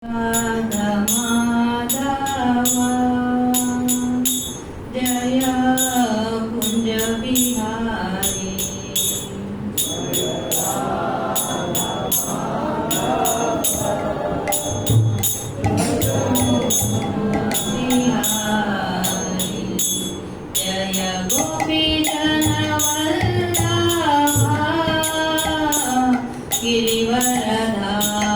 जय कुंज बिहारी जय गोपी जनवल्लभा गिरिवरधारी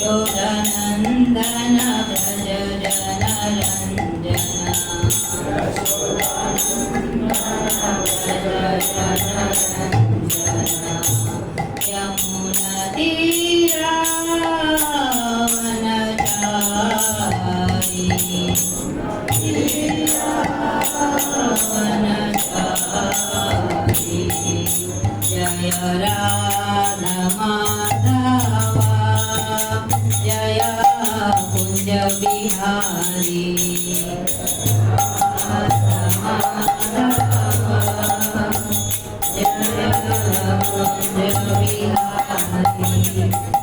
यशोदनन्दन व्रज जनरञ्जन यमुनतीरावनचारी जय राधा माधवा जय कुंज बिहारी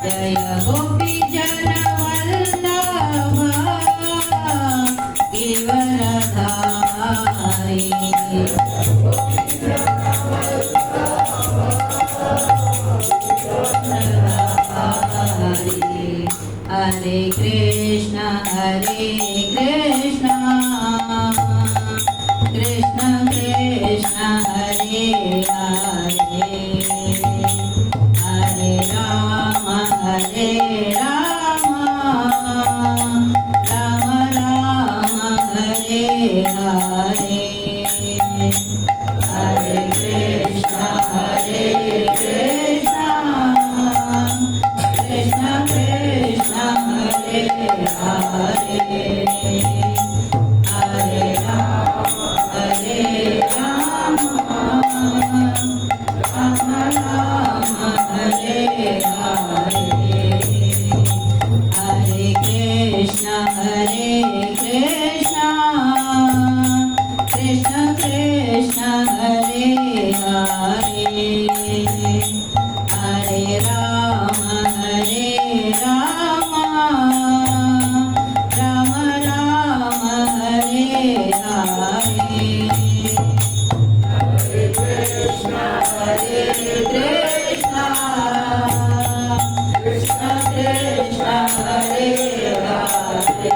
जय गोपी जनवल्लभा गिरिवरधारी हरे कृष्ण कृष्ण कृष्ण हरे हरे हरे राम राम राम हरे हरे हरे कृष्ण कृष्ण कृष्ण हरे हरे हरे राम राम राम हरे हरे हरे कृष्ण कृष्ण कृष्ण हरे हरे हरे राम राम राम हरे हरे हरे कृष्ण कृष्ण कृष्ण हरे हरे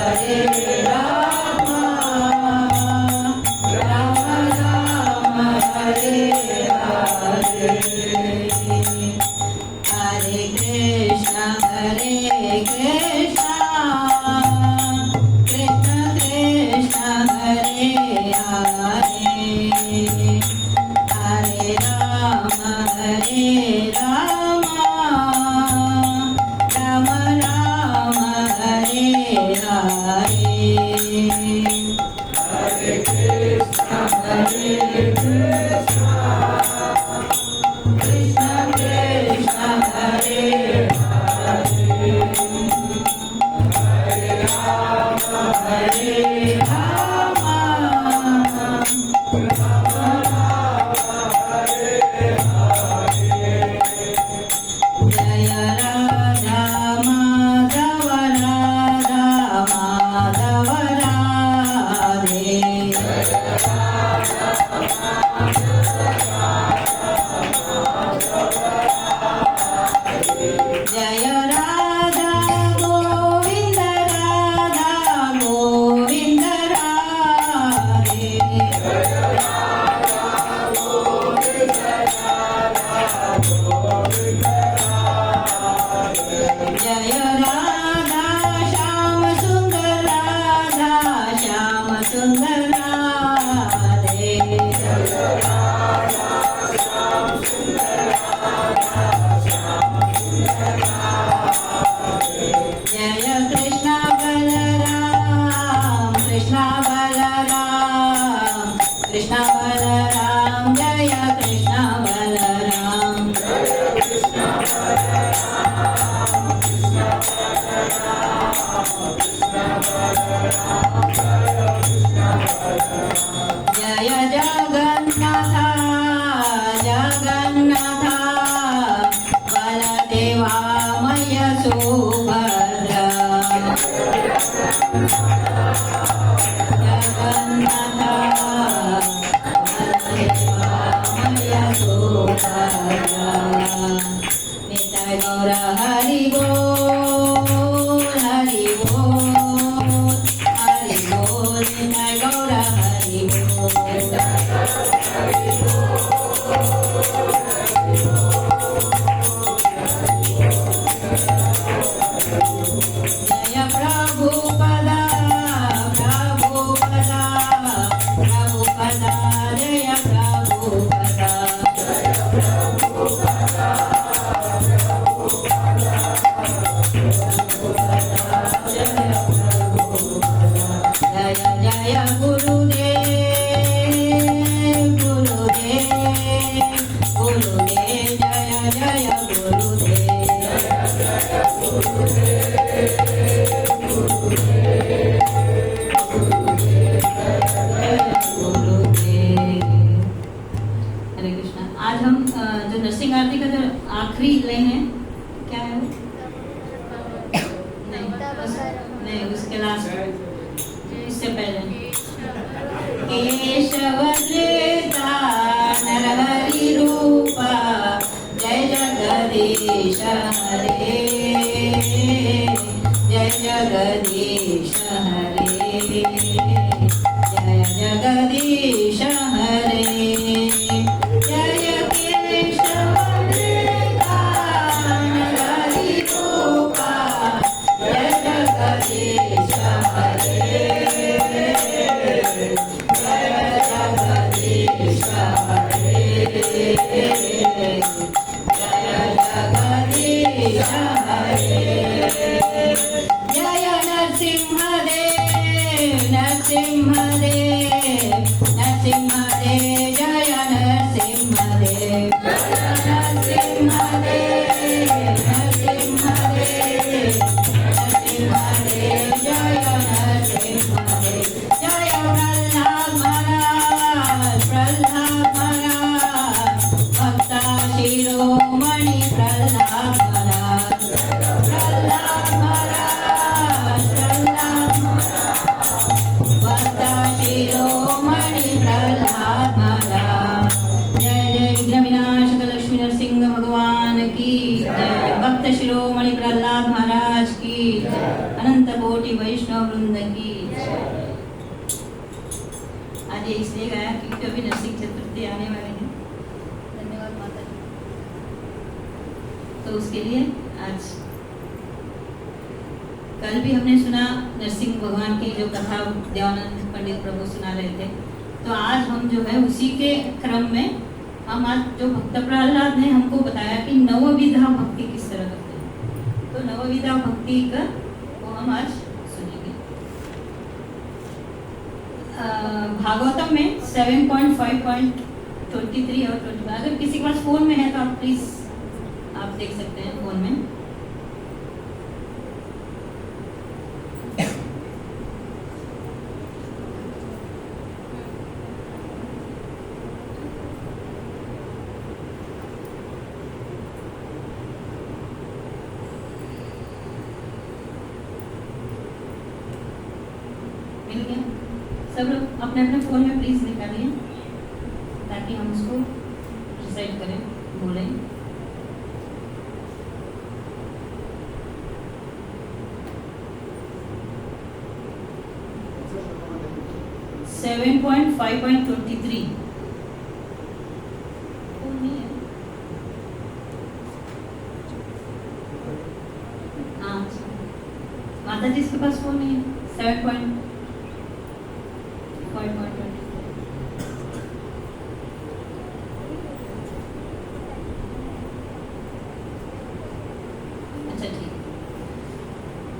हरे राम राम राम हरे हरे हरे कृष्ण कृष्ण कृष्ण हरे हरे हरे राम राम राम हरे हरे हरे कृष्ण कृष्ण कृष्ण हरे हरे हरे राम जय राधा माधव राधे जय राधा गोविंद राधा जय जगन्नाथ जगन्नाथ बलदेवा मय सुभद्रा जगन्नाथ बलदेवा मय सुभद्रा निताय गौर हरि बोल हरि बोल हरि बोल निताय गौर हरि जय प्रभुपदा प्रभुपदा प्रभुपदा जय प्रभुपदा जय जय गुरुदेव गुरुदेव गुरुदेव जय जय हरे कृष्णा। आज हम जो नरसिंह आरती का जो आखिरी लाइन है क्या है वो? नहीं उसके लास्ट इससे पहले केशव त्रेता नरहरि रूपा जय जगदीश हरे जय जगदीश हरे जय जगदीश हरे जय केशव त्रेता नरहरि रूपा जय जगदीश हरे जय जगदीश हरे जय जगदीश हरे जय नरसिंहदेव नरसिंहदेव नरसिंहदेव जय नरसिंहदेव नरसिंहदेव नरसिंहदेव नरसिंहदेव जय नरसिंहदेव जय प्रह्लाद महाराज भक्ता शिरोमणि प्रह्लाद महाराज प्रह्लाद महाराज भक्ता शिरोमणि प्रह्लाद महाराज जय जय विघ्न विनाशक लक्ष्मी नरसिंह भगवान की जय भक्त शिरोमणि प्रह्लाद महाराज की अनंत कोटि वैष्णव वृंद की जय। आज ये इसलिए गाया क्योंकि अभी नरसिंह चतुर्थी आने वाली है। धन्यवाद माता जी। तो उसके लिए आज कल भी हमने सुना नरसिंह भगवान की जो कथा देवानंद पंडित प्रभु सुना रहे थे। तो आज हम जो है उसी के क्रम में हम आज जो भक्त प्रहलाद ने हमको बताया कि नवविधा भक्ति किस तरह करते हैं, तो नवविधा भक्ति का वो हम आज सुनेंगे। भागवतम में 7.5.23 और 25। अगर किसी के पास फोन में है तो आप प्लीज आप देख सकते हैं फोन में। मिल गया? सब लोग अपने अपने फोन में प्लीज निकालिए ताकि हम उसको रिसाइट करें, बोलें। सेवन पॉइंट 5.23 माता जी इसके पास फोन नहीं है। 7.5.23 अच्छा ठीक।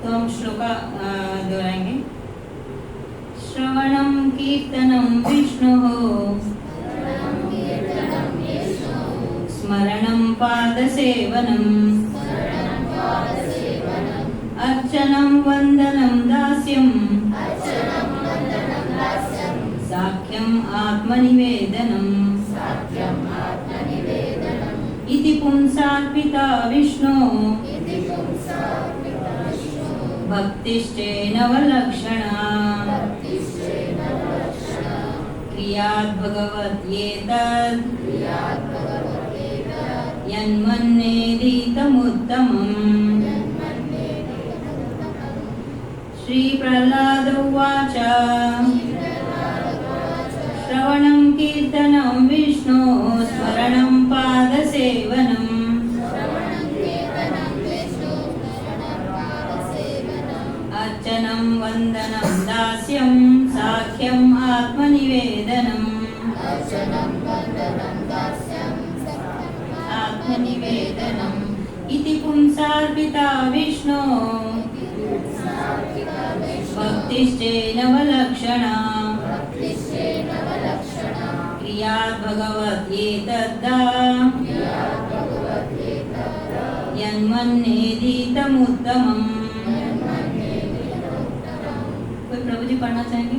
तो हम श्लोका दोहराएंगे। श्रवणं कीर्तनं विष्णुः स्मरणं पादसेवनम् अर्चनं वन्दनं दास्यं आत्मनिवेदनम् इति पुंसार्पिता विष्णो भक्तिश्चेनवलक्षणा क्रियाद् भगवत्येतद् यन्मन्येदितमुत्तमम्। श्री प्रह्लाद उवाच श्रवणं कीर्तनं विष्णो स्मरणं पादसेवनम् अर्चनं वन्दनं दास्यं साख्यम् आत्मनिवेदनम् आत्मनिवेदनम् इति पुंसार्पिता विष्णो भक्तिश्चेनवलक्षणा क्रियाद् भगवत्येतद्दा यन्मन्येदितमुत्तमम्। कोई प्रभु जी पढ़ना चाहेंगे?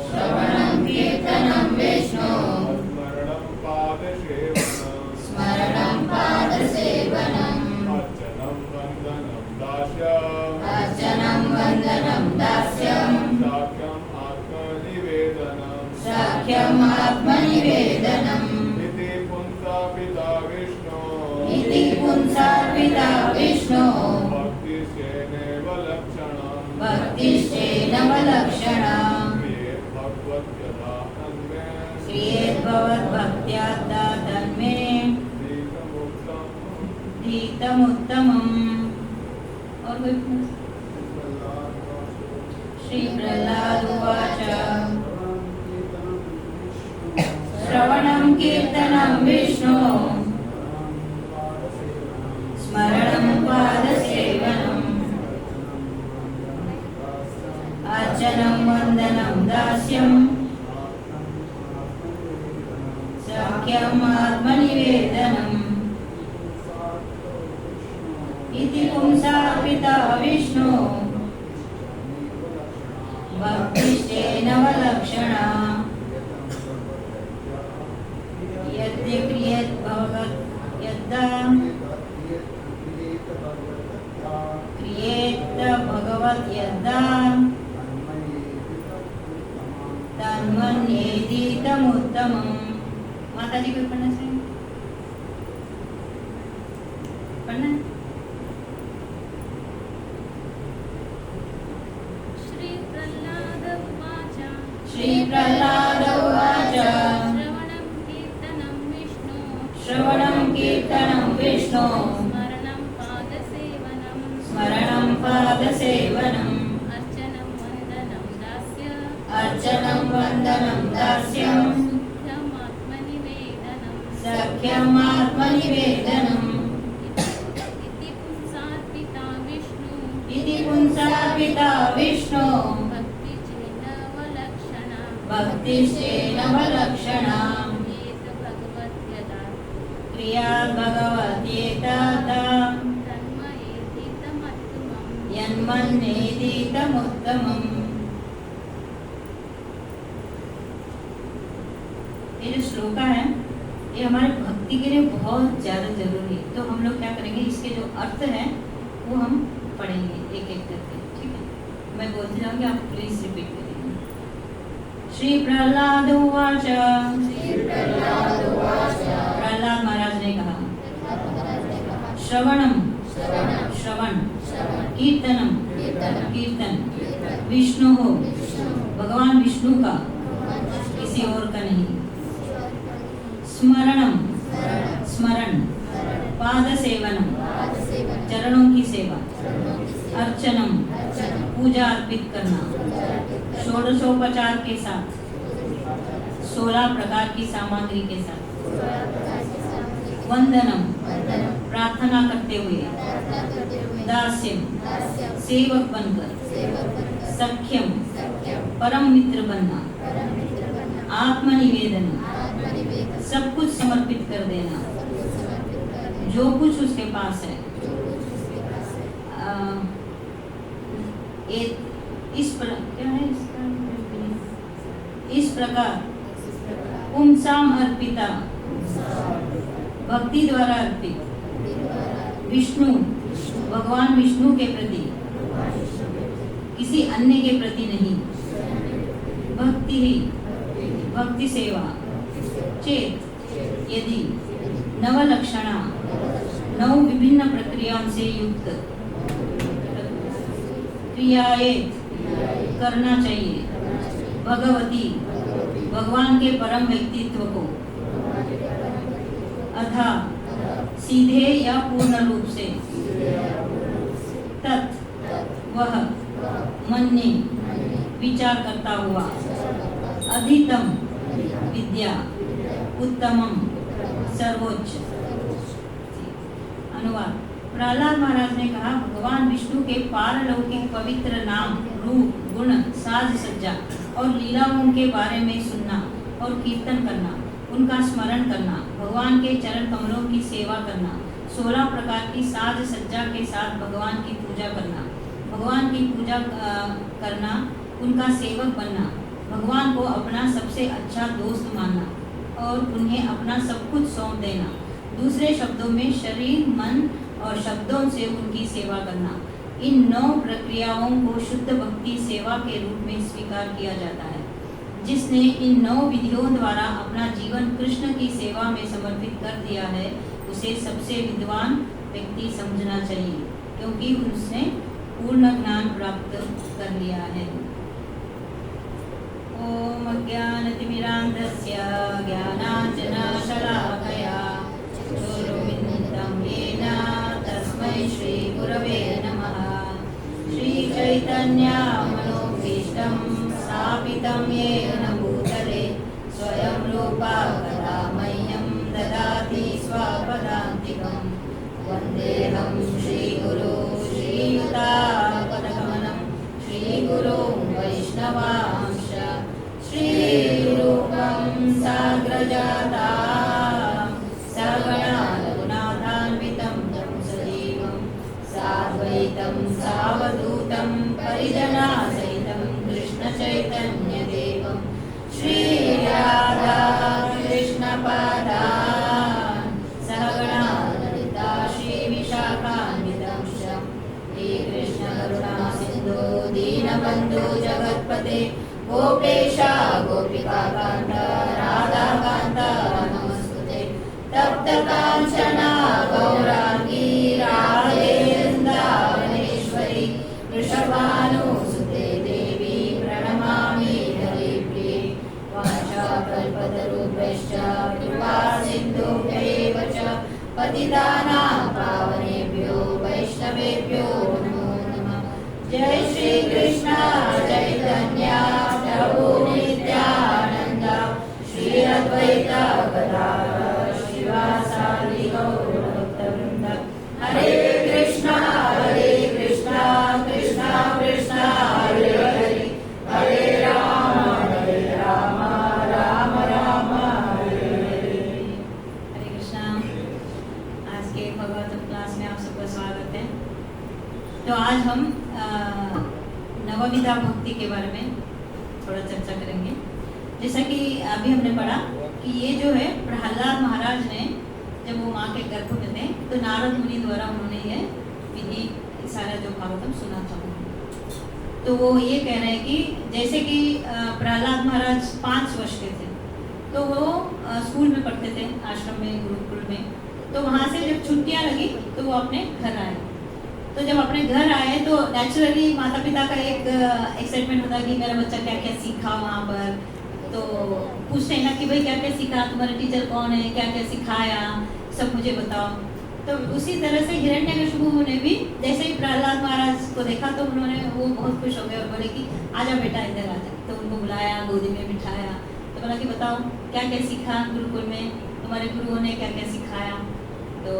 श्रवणं कीर्तनं विष्णो स्मरणं पादसेवनम् अर्चनं वन्दनं दास्यम् साख्यम् आत्मनिवेदनम् इति पुंसार्पिता विष्णो भक्तिश्चेनवलक्षणा श्रियेद्भवद्भक्त्याद्धा तन्मे धीतमुत्तमम्। और कोई? श्री प्रह्लाद उवाच श्रवणं कीर्तनं विष्णो स्मरणं पादसेवनम् अर्चनं वन्दनं दास्यम् साख्यम् आत्मनिवेदनम् इति पुंसार्पिता विष्णु भक्तिश्चेनवलक्षणा यद्य क्रियेत भगवत् यद्दा क्रियेत भगवत् यद्दा तन्मन्येदितमुत्तमम्। माता जी को पढ़ना चाहिए, पढ़ना। श्री प्रह्लाद उवाच श्रवणं कीर्तनं विष्णु स्मरणं पादसेवनम् अर्चनं वन्दनं दास्यम् सख्यम् आत्मनिवेदनम् इति पुंसार्पिता विष्णु भक्तिश्चेनवलक्षणा क्रियाद् भगवत्येतद्दा यन्मन्येदितमुत्तमम्। ये जो श्लोका है ये हमारे भक्ति के लिए बहुत ज्यादा जरूरी है। तो हम लोग क्या करेंगे, इसके जो अर्थ है वो हम पढ़ेंगे एक एक करके, ठीक है? मैं बोलती जाऊंगी, आप प्लीज रिपीट करेंगे। श्री प्रह्लाद उवाच प्रह्लाद महाराज ने कहा श्रवणम श्रवण कीर्तनम कीर्तन विष्णु हो भगवान विष्णु का, किसी और का नहीं। स्मरणम स्मरण पाद सेवनम चरणों की सेवा। अर्चनम पूजा अर्पित करना षोडशोपचार के साथ 16 प्रकार की सामग्री के साथ। वंदनम प्रार्थना करते हुए। दास्यम सेवक बनकर। सख्यम परम मित्र बनना। आत्मनिवेदन सब कुछ समर्पित कर देना। जो कुछ उसके पास है, क्या है इसका, इस प्रकार पुंसाम अर्पिता, भक्ति द्वारा अर्पित, विष्णु भगवान विष्णु के प्रति, किसी अन्य के प्रति नहीं, भक्ति ही भक्ति सेवा, चेत यदि नवलक्षणा, 9 विभिन्न प्रक्रियाओं से युक्त क्रियाएं करना चाहिए, भगवती भगवान के परम व्यक्तित्व को, अथा सीधे या पूर्ण रूप से, तत् वह मन्ये विचार करता हुआ, अधितम विद्या उत्तमम सर्वोच्च। अनुवाद। प्रहलाद महाराज ने कहा, भगवान विष्णु के पारलौकिक पवित्र नाम, रूप, गुण, साज सज्जा और लीलाओं के बारे में सुनना और कीर्तन करना, उनका स्मरण करना, भगवान के चरण कमलों की सेवा करना, 16 प्रकार की साज सज्जा के साथ भगवान की पूजा करना, भगवान की पूजा करना, उनका सेवक बनना, भगवान को अपना सबसे अच्छा दोस्त मानना और उन्हें अपना सब कुछ सौंप देना, दूसरे शब्दों में शरीर, मन और शब्दों से उनकी सेवा करना। इन 9 प्रक्रियाओं को शुद्ध भक्ति सेवा के रूप में स्वीकार किया जाता है। जिसने इन 9 विधियों द्वारा अपना जीवन कृष्ण की सेवा में समर्पित कर दिया है, उसे सबसे विद्वान व्यक्ति समझना चाहिए, क्योंकि उसने पूर्ण ज्ञान प्राप्त कर लिया है। ओम अज्ञानतिमिरान्धस्य ज्ञानाञ्जनशलाकया चक्षुरुन्मिलितं येन तस्मै श्रीगुरवे नमः। श्रीचैतन्यमनोभीष्टं स्थापितं येन भूतले स्वयं रूपा कदा मह्यं ददाति स्वपदान्तिकं। वन्देऽहं श्रीगुरो श्रीयुतापदकमलं श्रीगुरो वैष्णवांश श्रीरूपं साग्रजाता सगणा रघुनाथान्वितं तं सजीवं साद्वैतं सावधूतं परिजनासहितं कृष्णचैतन्यदेवं श्रीराधा कृष्णपादान् सहगणा ललिता श्रीविशाखान्वितं हे कृष्णकरुणासिन्धो दीनबन्धो जगत्पते गोपेशा गोपिकान्त राधाकान्त नमस्तुते। तप्तकाञ्चना गौराङ्गी राधे वृन्दावनेश्वरी वृषभानुसुते देवी प्रणमामि हरिप्रिये। वाञ्छाकल्पतरुभ्यश्च कृपासिन्धुभ्यैव च पतितानां पावनेभ्यो वैष्णवेभ्यो नमो नमः। जय श्री कृष्ण चैतन्य प्रभु नित्यानंद श्री अद्वैत गदाधर श्रीवासादि गौर भक्तवृंद। हरे कृष्णा कृष्ण कृष्ण हरे हरे, हरे राम राम राम हरे हरे। हरे कृष्णा। आज के भगवत क्लास में आप सबका स्वागत है। तो आज हम नवविधा भक्ति के बारे में थोड़ा चर्चा करेंगे। जैसा कि अभी हमने पढ़ा कि ये जो है प्रहलाद महाराज ने जब वो माँ के गर्भ में थे तो नारद मुनि द्वारा उन्होंने ये विधि सारा जो भागवतम सुना था। तो वो ये कह रहे हैं कि जैसे कि प्रहलाद महाराज 5 वर्ष के थे तो वो स्कूल में पढ़ते थे, आश्रम में, गुरुकुल में। तो वहाँ से जब छुट्टियाँ लगी तो वो अपने घर आए। तो जब अपने घर आए तो नेचुरली माता पिता का एक एक्साइटमेंट होता है कि मेरा बच्चा क्या क्या सीखा वहाँ पर। तो पूछते हैं ना कि भाई क्या क्या सीखा, तुम्हारे टीचर कौन है, क्या क्या सिखाया, सब मुझे बताओ। तो उसी तरह से हिरण्यकशिपु ने भी जैसे ही प्रहलाद महाराज को देखा तो उन्होंने वो बहुत खुश हो गए और बोले कि आजा बेटा इधर आजा। तो उनको बुलाया, गोदी में बिठाया, तो बोला कि बताओ क्या क्या सीखा गुरुकुल में, तुम्हारे गुरुओं ने क्या क्या सिखाया। तो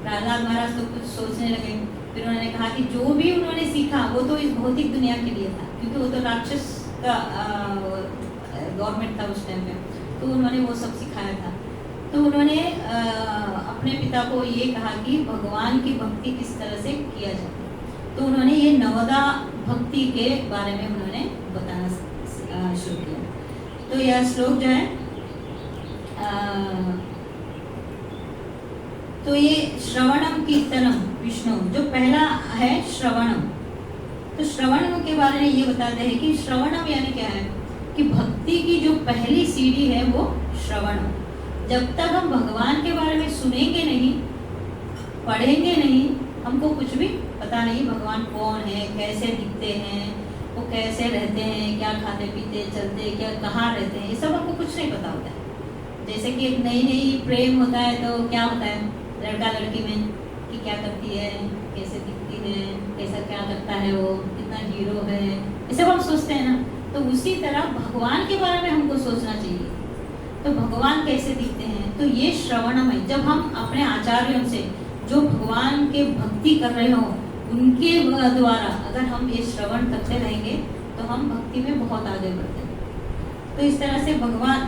प्रहलाद महाराज तो कुछ सोचने लगे। फिर उन्होंने कहा कि जो भी उन्होंने सीखा वो तो इस भौतिक दुनिया के लिए था, क्योंकि वो तो राक्षस का गवर्नमेंट था उस टाइम पे, तो उन्होंने वो सब सिखाया था। तो उन्होंने अपने पिता को ये कहा कि भगवान की भक्ति किस तरह से किया जाए। तो उन्होंने ये नवदा भक्ति के बारे में उन्होंने बताना शुरू किया। तो यह श्लोक जो है तो ये श्रवणम कीर्तनम विष्णु, जो पहला है श्रवणम। तो श्रवणम के बारे में ये बताते हैं कि श्रवणम यानी क्या है कि भक्ति की जो पहली सीढ़ी है वो श्रवणम। जब तक हम भगवान के बारे में सुनेंगे नहीं, पढ़ेंगे नहीं, हमको कुछ भी पता नहीं भगवान कौन है, कैसे दिखते हैं, वो कैसे रहते हैं, क्या खाते पीते चलते, क्या कहाँ रहते हैं, ये सब हमको कुछ नहीं पता होता है। जैसे कि एक नई नई प्रेम होता है तो क्या होता है लड़का लड़की में कि क्या करती है, कैसे दिखती है, कैसा क्या करता है, वो कितना हीरो है, ये सब हम सोचते हैं ना। तो उसी तरह भगवान के बारे में हमको सोचना चाहिए। तो भगवान कैसे दिखते हैं, तो ये श्रवणम है। जब हम अपने आचार्यों से जो भगवान के भक्ति कर रहे हो उनके द्वारा अगर हम ये श्रवण करते रहेंगे तो हम भक्ति में बहुत आगे बढ़ते हैं। तो इस तरह से भगवान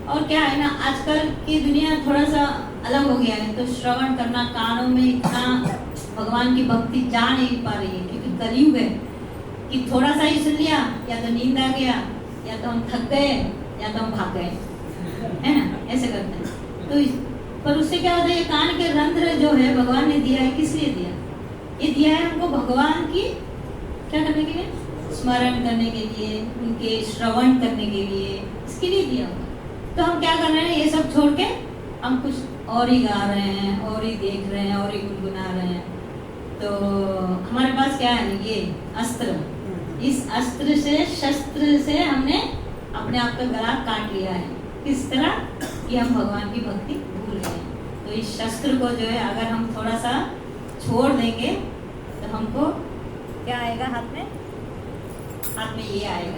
और क्या है ना, आजकल की दुनिया थोड़ा सा अलग हो गया है। तो श्रवण करना, कानों में इतना भगवान की भक्ति जा नहीं पा रही है, क्योंकि कलयुग है कि थोड़ा सा ही सुन लिया, या तो नींद आ गया, या तो हम थक गए, या तो हम भाग गए, है ना, ऐसे करते हैं। तो पर उससे क्या होता है, ये कान के रंध्र जो है भगवान ने दिया है, किस लिए दिया? ये दिया है हमको भगवान की क्या करने के लिए, स्मरण करने के लिए, उनके श्रवण करने के लिए, इसके लिए दिया होगा। तो हम क्या कर रहे हैं, ये सब छोड़ के हम कुछ और ही गा रहे हैं, और ही देख रहे हैं, और ही गुनगुना रहे हैं। तो हमारे पास क्या है, ये अस्त्र, इस अस्त्र से, शस्त्र से हमने अपने आप का गला काट लिया है। किस तरह कि हम भगवान की भक्ति भूल गए हैं। तो इस शस्त्र को जो है अगर हम थोड़ा सा छोड़ देंगे तो हमको क्या आएगा हाथ में, हाथ में ये आएगा,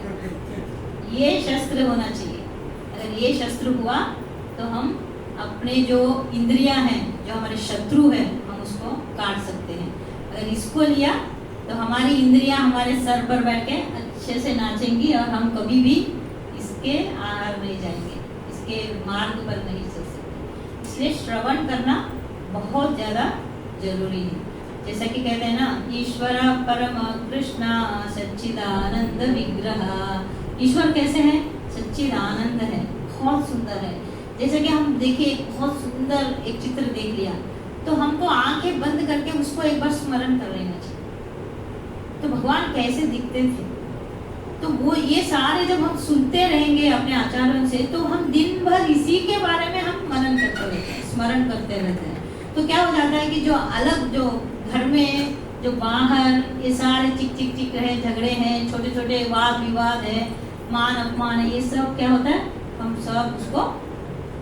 ये शस्त्र होना चाहिए। अगर ये शस्त्र हुआ तो हम अपने जो इंद्रियां हैं, जो हमारे शत्रु हैं, हम उसको काट सकते हैं। अगर इसको लिया तो हमारी इंद्रियां हमारे सर पर बैठ के अच्छे से नाचेंगी और हम कभी भी इसके आहार नहीं जाएंगे, इसके मार्ग पर नहीं चल सकते। इसलिए श्रवण करना बहुत ज़्यादा जरूरी है। जैसा कि कहते हैं ना, ईश्वर परम कृष्ण सच्चिदानंद विग्रह। ईश्वर कैसे है, सच्चिदानंद है, बहुत सुंदर है। जैसे कि हम देखिए बहुत सुंदर एक चित्र देख लिया तो हमको आंखें बंद करके उसको एक बार स्मरण कर लेना चाहिए। तो भगवान कैसे दिखते थे, तो वो ये सारे जब हम सुनते रहेंगे अपने आचार्यों से, तो हम दिन भर इसी के बारे में हम मनन करते रहते हैं, स्मरण करते रहते हैं। तो क्या हो जाता है कि जो अलग, जो घर में, जो बाहर, ये सारे चिक चिक चिक रहे, झगड़े हैं, छोटे छोटे वाद विवाद है, मान अपमान है, ये सब क्या होता है, हम सब उसको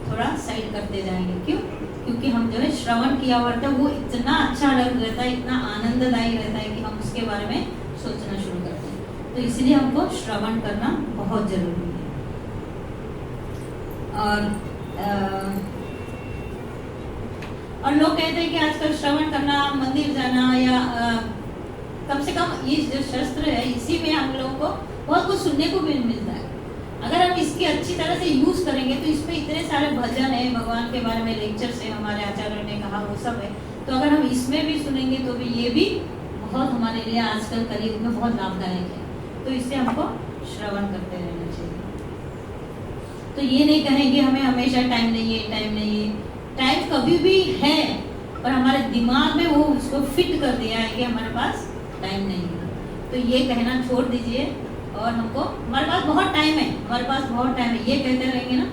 थोड़ा साइड करते जाएंगे। क्यों? क्योंकि हम जो है श्रवण किया हुआ रहता है, वो इतना अच्छा लग रहता है, इतना आनंददायी रहता है कि हम उसके बारे में सोचना शुरू करते हैं। तो इसलिए हमको श्रवण करना बहुत जरूरी है। और लोग कहते हैं कि आजकल श्रवण करना, मंदिर जाना, या कम से कम ये जो शस्त्र है इसी में हम लोगों को बहुत कुछ सुनने को भी मिलता है। अगर हम इसकी अच्छी तरह से यूज करेंगे तो इसमें इतने सारे भजन है, भगवान के बारे में लेक्चर से हमारे आचार्यों ने कहा, वो सब है। तो अगर हम इसमें भी सुनेंगे तो भी ये भी बहुत हमारे लिए आजकल कलयुग में बहुत लाभदायक है। तो इससे हमको श्रवण करते रहना चाहिए। तो ये नहीं कहेंगे हमें हमेशा टाइम नहीं है, टाइम नहीं है। टाइम कभी भी है, पर हमारे दिमाग में वो उसको फिट कर दिया है कि हमारे पास टाइम नहीं है। तो ये कहना छोड़ दीजिए और हमको, हमारे पास बहुत टाइम है, हमारे पास बहुत टाइम है, ये कहते रहेंगे ना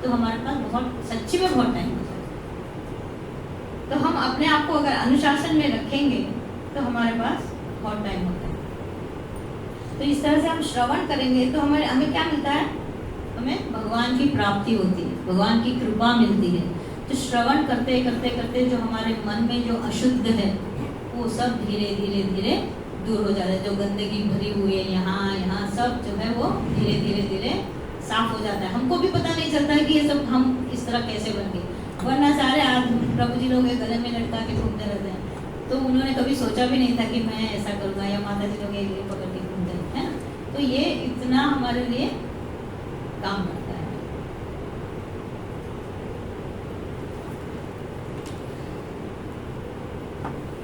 तो हमारे पास बहुत, सच्ची में बहुत टाइम होता है। तो हम अपने आप को अगर अनुशासन में रखेंगे तो हमारे पास बहुत टाइम होता है। तो इस तरह से हम श्रवण करेंगे तो हमें क्या मिलता है, हमें भगवान की प्राप्ति होती है, भगवान की कृपा मिलती है। तो श्रवण करते करते करते जो हमारे मन में जो अशुद्ध है वो सब धीरे धीरे धीरे दूर हो जाता है। जो गंदगी भरी हुई है यहाँ सब जो है वो धीरे धीरे धीरे साफ हो जाता है। हमको भी पता नहीं चलता है कि ये सब हम इस तरह कैसे बन गए, वरना सारे आज प्रभु जी लोग गले में लटका के घूमते रहते हैं। तो उन्होंने कभी सोचा भी नहीं था कि मैं ऐसा करूँगा, या माता जी लोग ये पकड़ के घूमते हैं ना। तो ये इतना हमारे लिए काम करता है।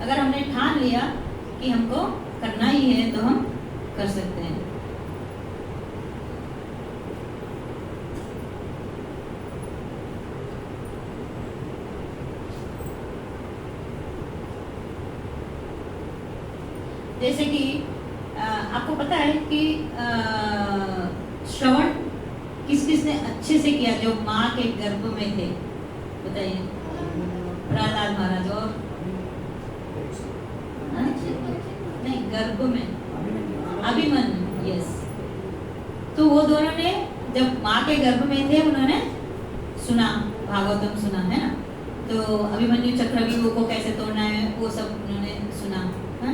अगर हमने ठान लिया कि हमको करना ही है तो हम कर सकते हैं। जैसे कि आपको पता है कि श्रवण किस किसने अच्छे से किया जो माँ के गर्भ में थे, बताइए। प्रहलाद महाराज और नहीं, गर्भ में अभिमन्यु, यस। तो वो दोनों ने जब माँ के गर्भ में थे उन्होंने सुना, भागवतम सुना, है ना। तो अभिमन्यु चक्रव्यूह को कैसे तोड़ना है वो सब उन्होंने सुना, है?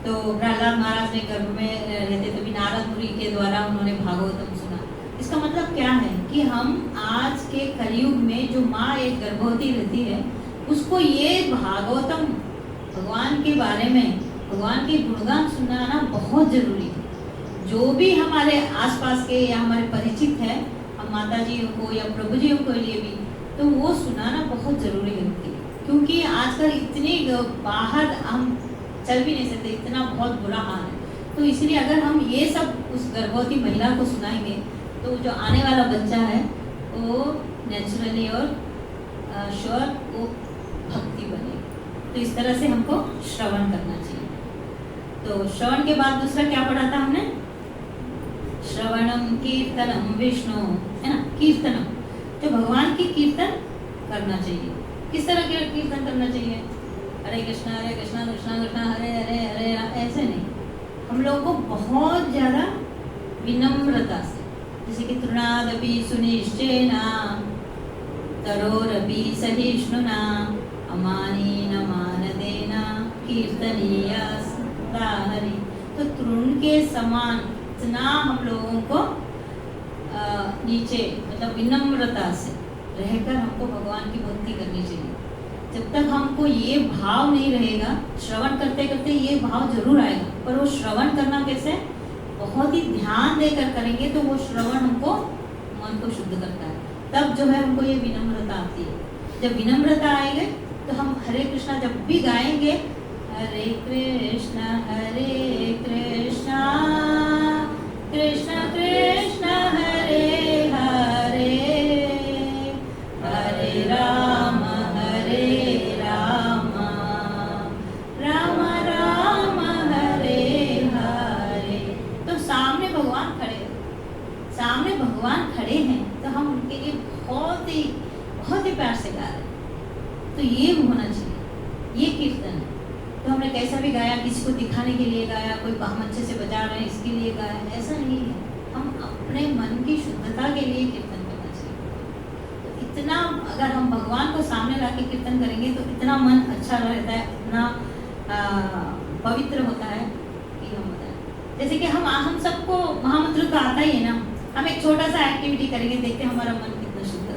तो प्रहलाद महाराज ने गर्भ में रहते तभी नारद मुनि के द्वारा उन्होंने भागवतम सुना। इसका मतलब क्या है कि हम आज के कलयुग में जो माँ एक गर्भवती रहती है उसको ये भागवतम भगवान के बारे में, भगवान के गुणगान सुनाना बहुत जरूरी है। जो भी हमारे आसपास के या हमारे परिचित है, हम माता जी को या प्रभु जी को लिए भी, तो वो सुनाना बहुत जरूरी है। क्योंकि आजकल इतनी बाहर हम चल भी नहीं सकते, इतना बहुत बुरा हाल है। तो इसलिए अगर हम ये सब उस गर्भवती महिला को सुनाएंगे तो जो आने वाला बच्चा है वो नेचुरली और श्योर वो भक्ति बने। तो इस तरह से हमको श्रवण करना चाहिए। तो श्रवण के बाद दूसरा क्या पढ़ा था हमने? श्रवणम कीर्तनम विष्णु, है ना। कीर्तनम, तो भगवान की कीर्तन करना चाहिए। किस तरह के कीर्तन करना चाहिए? हरे कृष्णा कृष्णा कृष्णा हरे हरे हरे, ऐसे नहीं। हम लोग को बहुत ज्यादा विनम्रता से, जैसे कि तृणादपि सुनिश्चेना तरोरपि सहिष्णुना अमानीन मानदेना कीर्तनीया हरि। तो तृण के समान इतना हम लोगों को नीचे, मतलब विनम्रता से रहकर हमको भगवान की भक्ति करनी चाहिए। जब तक हमको ये भाव नहीं रहेगा, श्रवण करते करते ये भाव जरूर आएगा, पर वो श्रवण करना कैसे? बहुत ही ध्यान देकर करेंगे तो वो श्रवण हमको मन को शुद्ध करता है। तब जो है हमको ये विनम्रता आती है। जब विनम्रता आएगी तो हम हरे कृष्णा जब भी गाएंगे, हरे कृष्णा कृष्णा कृष्णा हरे हरे, हरे राम राम राम हरे हरे। तो सामने भगवान खड़े हैं तो हम उनके लिए बहुत ही प्यार से गा रहे हैं। तो ये होना चाहिए, ये कीर्तन है। तो हमने कैसा भी गाया, किसी को दिखाने के लिए गाया, कोई हम अच्छे से बजा रहे हैं इसके लिए गाया, ऐसा नहीं है। हम अपने मन की शुद्धता के लिए कीर्तन करना चाहिए। तो इतना अगर हम भगवान को सामने ला के कीर्तन करेंगे तो इतना मन अच्छा रहता है, इतना पवित्र होता है कि हम बताएं। जैसे कि हम सबको महामंत्र तो आता ही है ना। हम एक छोटा सा एक्टिविटी करेंगे, देखते हैं हमारा मन कितना शुद्ध है।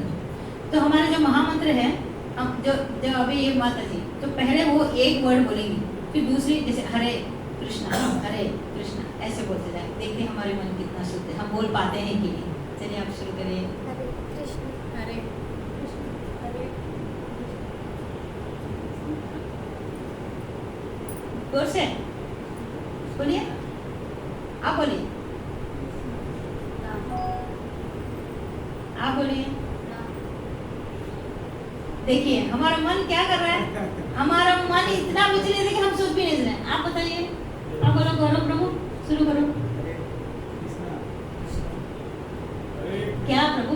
तो हमारे जो महामंत्र है, हम जो अभी ये माता जी, तो पहले वो एक वर्ड बोलेंगी, फिर दूसरी जैसे हरे कृष्णा ऐसे बोलते जाए, देखते हैं हमारे मन कितना शुद्ध है, हम बोल पाते हैं कि नहीं। चलिए आप शुरू करिए। हरे कृष्ण हरे कृष्ण हरे जोर से बोलिए, आप बोलिए, आप बोलिए। देखिए हमारा मन क्या कर रहा है, हमारा मन इतना विचलित है कि हम सोच भी नहीं रहे। आप बताइए, आप बोलो गौरव प्रभु, शुरू करो। क्या प्रभु?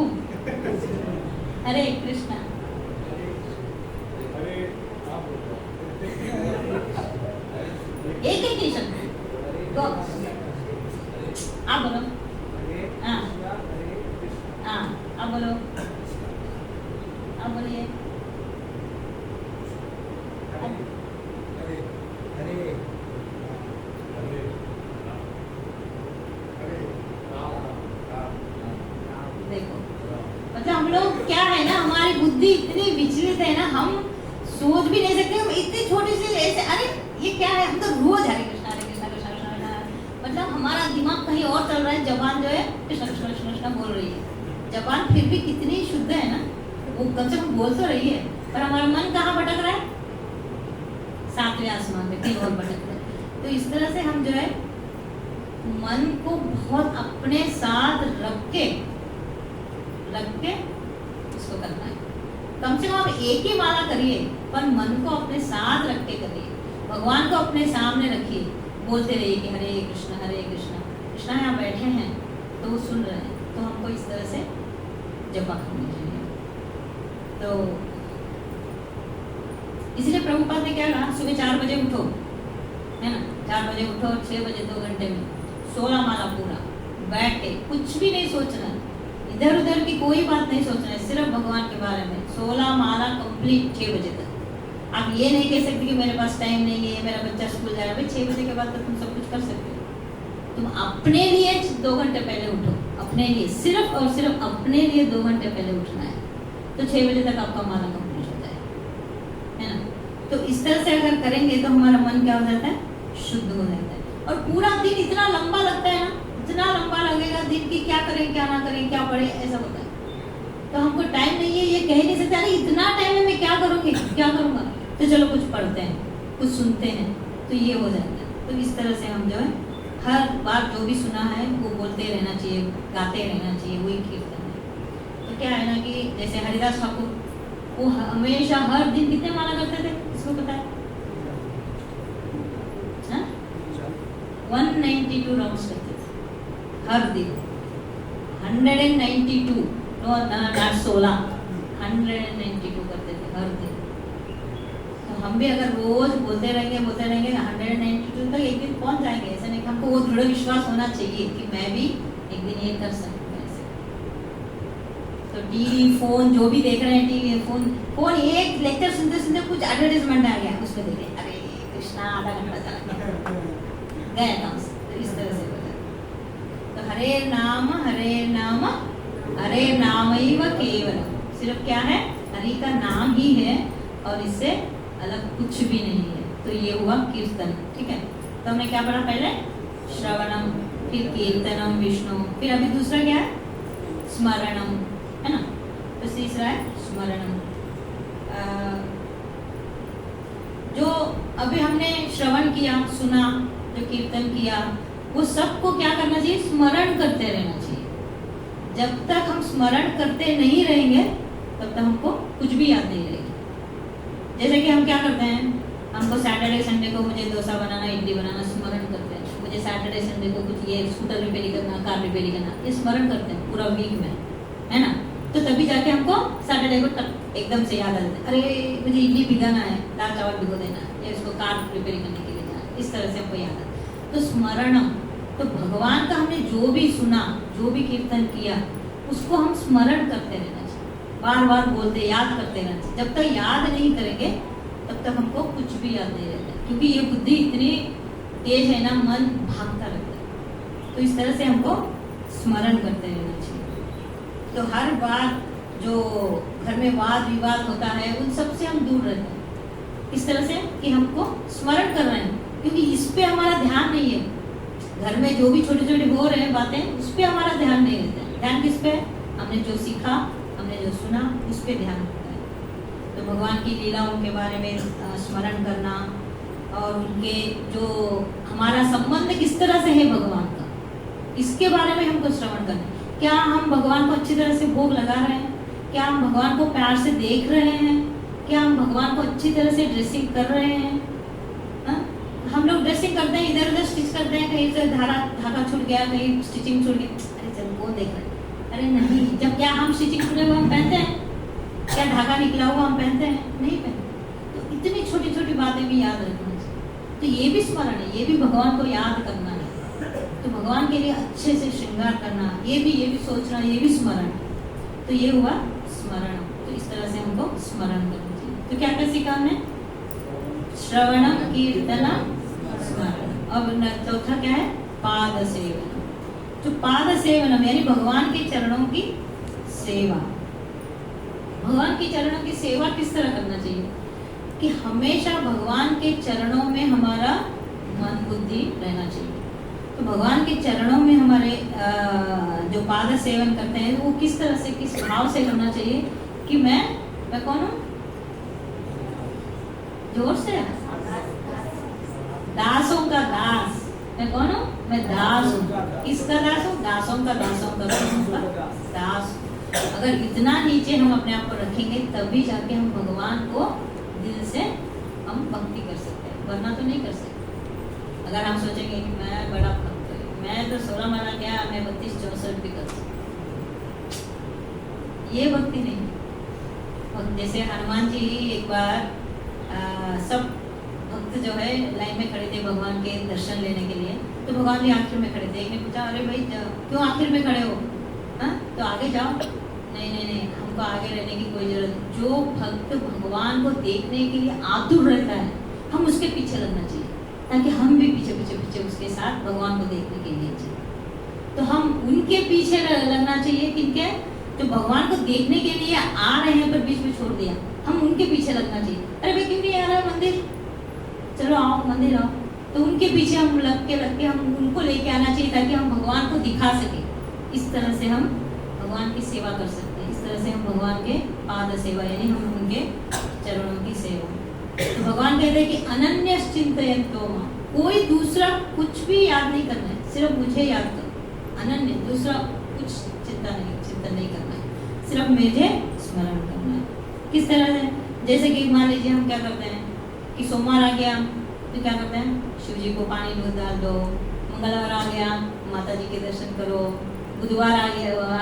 हरे कृष्णा। एक ही शब्द आप बोलो। हाँ हाँ, आप बोलो, आप बोलिए। देखो मतलब हम लोग क्या है ना, हमारी बुद्धि इतनी विचलित है ना, हम सोच भी नहीं सकते। हम इतनी छोटी सी ऐसे, अरे ये क्या है, हम तो रोज हरे कृष्णा कृष्णा कृष्णा, मतलब हमारा दिमाग कहीं और चल रहा है। जबान जो है कृष्णा कृष्णा कृष्णा कृष्णा बोल रही है, जबान फिर भी कितनी शुद्ध है ना, वो कम से कम बोल तो रही है, पर हमारा मन कहाँ भटक रहा है? 7वें आसमान पे कहीं और भटक रहे। तो इस तरह से हम जो है मन को बहुत अपने साथ रख के इसको करना है। कम से कम आप एक ही माला करिए, पर मन को अपने साथ रख के करिए, भगवान को अपने सामने रखिए, बोलते रहिए कि हरे कृष्णा कृष्णा यहाँ बैठे हैं तो वो सुन रहे हैं। तो हमको इस तरह से जपा करनी चाहिए। तो इसलिए प्रभुपाद ने क्या कहा, सुबह 4 बजे उठो, है ना, 4 बजे उठो, 6 बजे 2 घंटे में 16 माला पूरा बैठ के, कुछ भी नहीं सोचना, इधर उधर की कोई बात नहीं सोचना है, सिर्फ भगवान के बारे में 16 माला कंप्लीट 6 बजे तक। आप ये नहीं कह सकते कि मेरे पास टाइम नहीं है, मेरा बच्चा स्कूल जा रहा है। भाई 6 बजे के बाद तो तुम सब कुछ कर सकते हो। तुम अपने लिए 2 घंटे पहले उठो, अपने लिए, सिर्फ और सिर्फ अपने लिए 2 घंटे पहले उठना है, तो 6 बजे तक आपका माला कंप्लीट हो जाए, है ना। तो इस तरह से अगर करेंगे तो हमारा मन क्या हो जाता है, शुद्ध हो जाता है। और पूरा दिन इतना लंबा लगता है ना, इतना लंबा लगेगा दिन की, क्या करें क्या ना करें, क्या पढ़े, ऐसा होता है। तो हमको टाइम नहीं है, ये कह नहीं सकते अरे इतना टाइम है मैं क्या करूँगी, क्या करूँगा, तो चलो कुछ पढ़ते हैं, कुछ सुनते हैं, तो ये हो जाता है। तो इस तरह से हम जो है हर बार जो भी सुना है वो बोलते रहना चाहिए, गाते रहना चाहिए, वही कीर्तन है। तो क्या है ना कि जैसे हरिदास ठाकुर, वो हमेशा हर दिन कितने माला करते थे, इसको पता है? 192 राउंड्स करते थे हर दिन, 192 not 16, 192 करते थे हर दिन। तो हम भी अगर रोज बोलते रहेंगे 192 तक एक दिन पहुंच जाएंगे। ऐसा नहीं, हमको वो दृढ़ विश्वास होना चाहिए कि मैं भी एक दिन ये कर सकूँ ऐसे। तो टीवी फोन जो भी देख रहे हैं, टीवी फोन एक लेक्चर सुनते सुनते कुछ एडवर्टाइजमेंट आ गया, उसमें देखे अरे कृष्णा आधा घंटा चला गया काम से। तो इस तरह से बोला, तो हरे नाम हरे नामैव केवलम, सिर्फ क्या है, हरि का नाम ही है और इससे अलग कुछ भी नहीं है। तो ये हुआ कीर्तन, ठीक है। तो हमने क्या पढ़ा, पहले श्रवणम, फिर कीर्तनम विष्णु, फिर अभी दूसरा क्या है, स्मरणम, है ना। तो तीसरा है स्मरणम। जो अभी हमने श्रवण किया, सुना, जो कीर्तन किया, वो सबको क्या करना चाहिए, स्मरण करते रहना चाहिए। जब तक हम स्मरण करते नहीं रहेंगे तब तक हमको कुछ भी याद नहीं रहेगी। जैसे कि हम क्या करते हैं, हमको सैटरडे संडे को मुझे डोसा बनाना, इडली बनाना, स्मरण करते हैं। मुझे सैटरडे संडे को कुछ ये स्कूटर रिपेयरिंग करना, कार रिपेयरिंग करना, ये स्मरण करते हैं पूरा वीक में, है ना। तो तभी जाके हमको सैटरडे को एकदम से याद आ जाता है, अरे मुझे इडली भिगाना है, दाल चावल भिगो देना है, या इसको कार रिपेयरिंग करने के लिए जाना है। इस तरह से हमको याद आता है। तो स्मरणम, तो भगवान का हमने जो भी सुना, जो भी कीर्तन किया, उसको हम स्मरण करते रहना चाहिए, बार बार बोलते, याद करते रहना चाहिए। जब तक याद नहीं करेंगे तब तक हमको कुछ भी याद नहीं रहता, क्योंकि ये बुद्धि इतनी तेज है ना, मन भागता रहता है। तो इस तरह से हमको स्मरण करते रहना चाहिए। तो हर बार जो घर में वाद विवाद होता है उन सब से हम दूर रहते हैं, इस तरह से कि हमको स्मरण कर रहे हैं, क्योंकि इस पे हमारा ध्यान नहीं है। घर में जो भी छोटे छोटे हो रहे हैं बातें, उस पे हमारा ध्यान नहीं रहता है। ध्यान किस पे, हमने जो सीखा, हमने जो सुना, उस पे ध्यान रखता है। तो भगवान की लीलाओं के बारे में स्मरण करना, और उनके जो हमारा संबंध किस तरह से है भगवान का, इसके बारे में हमको श्रवण करना है। क्या हम भगवान को अच्छी तरह से भोग लगा रहे हैं, क्या हम भगवान को प्यार से देख रहे हैं, क्या हम भगवान को अच्छी तरह से ड्रेसिंग कर रहे हैं। हम लोग ड्रेसिंग करते हैं, इधर उधर स्टिच करते हैं, कहीं से धागा छूट गया, कहीं स्टिचिंग छूट गई, अरे चल वो देख रहे हैं, अरे नहीं, जब क्या हम स्टिचिंग छूटे हुए हम पहनते हैं, क्या धागा निकला हुआ हम पहनते हैं, नहीं पहनते। तो इतनी छोटी छोटी बातें भी याद रखना चाहिए। तो ये भी स्मरण है, ये भी भगवान को याद करना है। तो भगवान के लिए अच्छे से श्रृंगार करना, ये भी सोचना, ये भी स्मरण। तो ये हुआ स्मरण। तो इस तरह से हमको स्मरण करना चाहिए। तो क्या क्या सीखा हमने, श्रवण, कीर्तन, स्मरण। अब चौथा क्या है, पाद सेवन। तो पाद सेवन यानी भगवान के चरणों की सेवा। भगवान के चरणों की सेवा किस तरह करना चाहिए, कि हमेशा भगवान के चरणों में हमारा मन बुद्धि रहना चाहिए। तो भगवान के चरणों में हमारे जो पाद सेवन करते हैं वो किस तरह से, किस भाव से करना चाहिए, कि मैं कौन हूँ, जोर से दासों का दास। मैं कौन हूँ? मैं दास हूँ। किसका दास हूँ? दासों का दास। अगर इतना नीचे हम अपने आप को रखेंगे तभी जाके हम भगवान को दिल से हम भक्ति कर सकते हैं, वरना तो नहीं कर सकते। अगर हम सोचेंगे कि मैं बड़ा भक्त हूँ, मैं तो 16 माला क्या, मैं 32-64 भी कर सकती, ये भक्ति नहीं। और जैसे हनुमान जी एक बार सब भक्त जो है लाइन में खड़े थे भगवान के दर्शन लेने के लिए, तो भगवान भी आखिर में खड़े थे। एक ने पूछा, अरे भाई क्यों आखिर में खड़े हो? हाँ, तो आगे जाओ। नहीं, हमको आगे रहने की कोई जरूरत नहीं। जो भक्त भगवान को देखने के लिए आतुर रहता है, हम उसके पीछे लगना चाहिए, ताकि हम भी पीछे उसके साथ भगवान को देखने के लिए चाहिए। तो हम उनके पीछे लगना चाहिए, किनके? जो भगवान को देखने के लिए आ रहे हैं पर बीच में छोड़ दिया, हम उनके पीछे लगना चाहिए। अरे भाई क्यों नहीं आ रहा है मंदिर? चलो आओ मंदिर आओ। तो उनके पीछे हम लग के हम उनको लेके आना चाहिए, ताकि हम भगवान को दिखा सके। इस तरह से हम भगवान की सेवा कर सकते हैं। इस तरह से हम भगवान के पाद सेवा, यानी हम उनके चरणों की सेवा। तो भगवान कहते हैं कि अनन्य चिंतयन्तो मां, कोई दूसरा कुछ भी याद नहीं करना है, सिर्फ मुझे याद करो। अनन्य, दूसरा कुछ चिंतन नहीं करना है, सिर्फ मुझे स्मरण करना है। किस तरह से? जैसे कि मान लीजिए हम क्या करते हैं कि सोमवार आ गया तो क्या करते हैं, शिव जी को पानी दूध डाल दो। मंगलवार आ गया, माता जी के दर्शन करो। बुधवार आ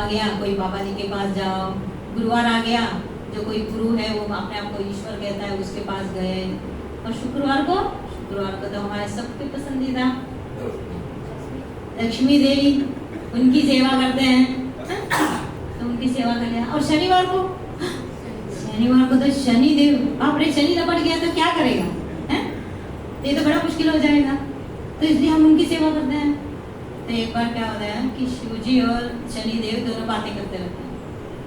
गया कोई बाबा जी के पास जाओ। गुरुवार आ गया, जो कोई गुरु है वो अपने आप को ईश्वर कहता है, उसके पास गए। और शुक्रवार को तो हमारे सबके पसंदीदा लक्ष्मी देवी, उनकी सेवा करते हैं, तो उनकी सेवा कर लिया। और शनिवार को तो शनि देव, बाप रे, शनि लपट गया तो क्या करेगा? है? ये तो बड़ा मुश्किल हो जाएगा। तो इसलिए हम उनकी सेवा करते हैं। तो एक बार क्या होता है कि शिव जी और शनि देव दोनों बातें करते रहते हैं।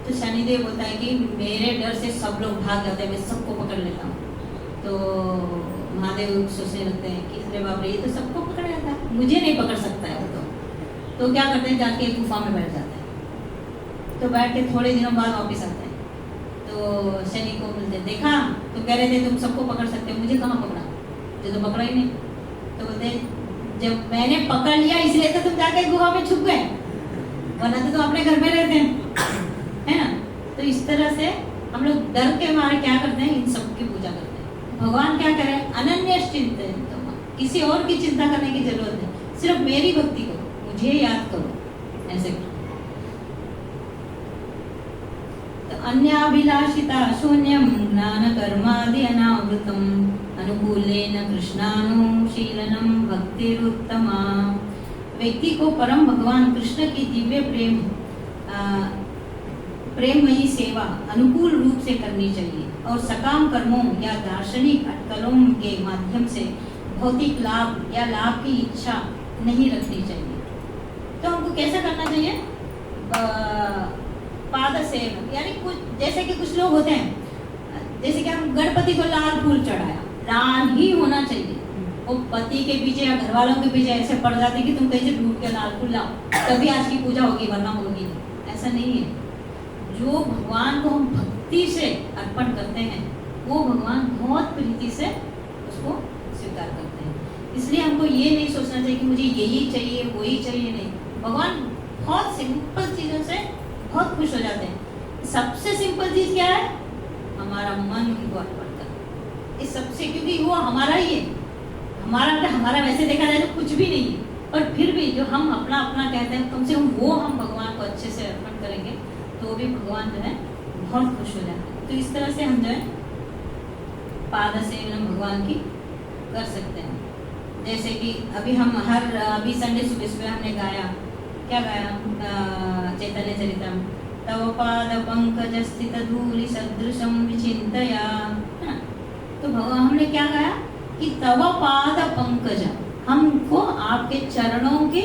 तो शनि देव बोलता है कि मेरे डर से सब लोग भाग जाते हैं, मैं सबको पकड़ लेता हूँ। तो महादेव सोचने लगते हैं कि अरे बाप रे, ये तो सबको पकड़ लेता है, मुझे नहीं पकड़ सकता है वो। तो क्या करते हैं, जाके गुफा में बैठ जाते हैं। तो बैठ के थोड़े दिनों बाद वापस आते हैं। तो शनि को मिलते, देखा तो कह रहे थे तुम सबको पकड़ सकते हो, मुझे कहाँ पकड़ा, मुझे तो पकड़ा ही नहीं। तो बोलते जब मैंने पकड़ लिया इसलिए तो तुम जाके गुफा में छुप गए, वरना तो तुम अपने घर में रहते हैं, है ना। तो इस तरह से हम लोग डर के मारे क्या करते हैं, इन सब की पूजा करते हैं। भगवान क्या करें, अनन्य चिंतन, किसी और की चिंता करने की जरूरत नहीं, सिर्फ मेरी भक्ति करो, मुझे याद करो, ऐसे करो। तो अन्याभिलाषिता शून्यम ज्ञान कर्मादि अनावृतम अनुकूलेन कृष्णानुशीलनम भक्तिरुत्तमा। व्यक्ति को परम भगवान कृष्ण की दिव्य प्रेममयी सेवा अनुकूल रूप से करनी चाहिए और सकाम कर्मों या दार्शनिक अटकलों के माध्यम से भौतिक लाभ या लाभ की इच्छा नहीं रखनी चाहिए। तो हमको कैसा करना चाहिए? पाद सेवा, यानी कुछ जैसे कि कुछ लोग होते हैं, जैसे कि हम गणपति को लाल फूल चढ़ाया, लाल ही होना चाहिए। वो पति के पीछे या घर वालों के पीछे ऐसे पड़ जाते कि तुम कहीं से ढूंढ के लाल फूल लाओ तभी आज की पूजा होगी, वरना होगी नहीं। ऐसा नहीं है। जो भगवान को हम भक्ति से अर्पण करते हैं वो भगवान बहुत प्रीति से उसको स्वीकार करते हैं। इसलिए हमको ये नहीं सोचना चाहिए कि मुझे यही चाहिए वही चाहिए, नहीं। भगवान बहुत सिंपल चीजों से बहुत खुश हो जाते हैं। सबसे सिंपल चीज क्या है? हमारा मन उनको अर्पण करना। इस सबसे, क्योंकि वो हमारा ही है, हमारा वैसे देखा जाए तो कुछ भी नहीं है, पर फिर भी जो हम अपना अपना कहते हैं, कम से कम वो हम भगवान को अच्छे से अर्पण करेंगे तो भी भगवान जो है बहुत खुश हो जाते हैं। तो इस तरह से हम जो है पाद सेवन भगवान की कर सकते हैं। जैसे कि अभी संडे सुबह हमने गाया, क्या गाया? चैतन्य चरितम, तव पाद पंकज स्थित धूलि सदृशम विचिंतया। तो भगवान हमने क्या गाया कि तव पाद पंकज, हमको आपके चरणों की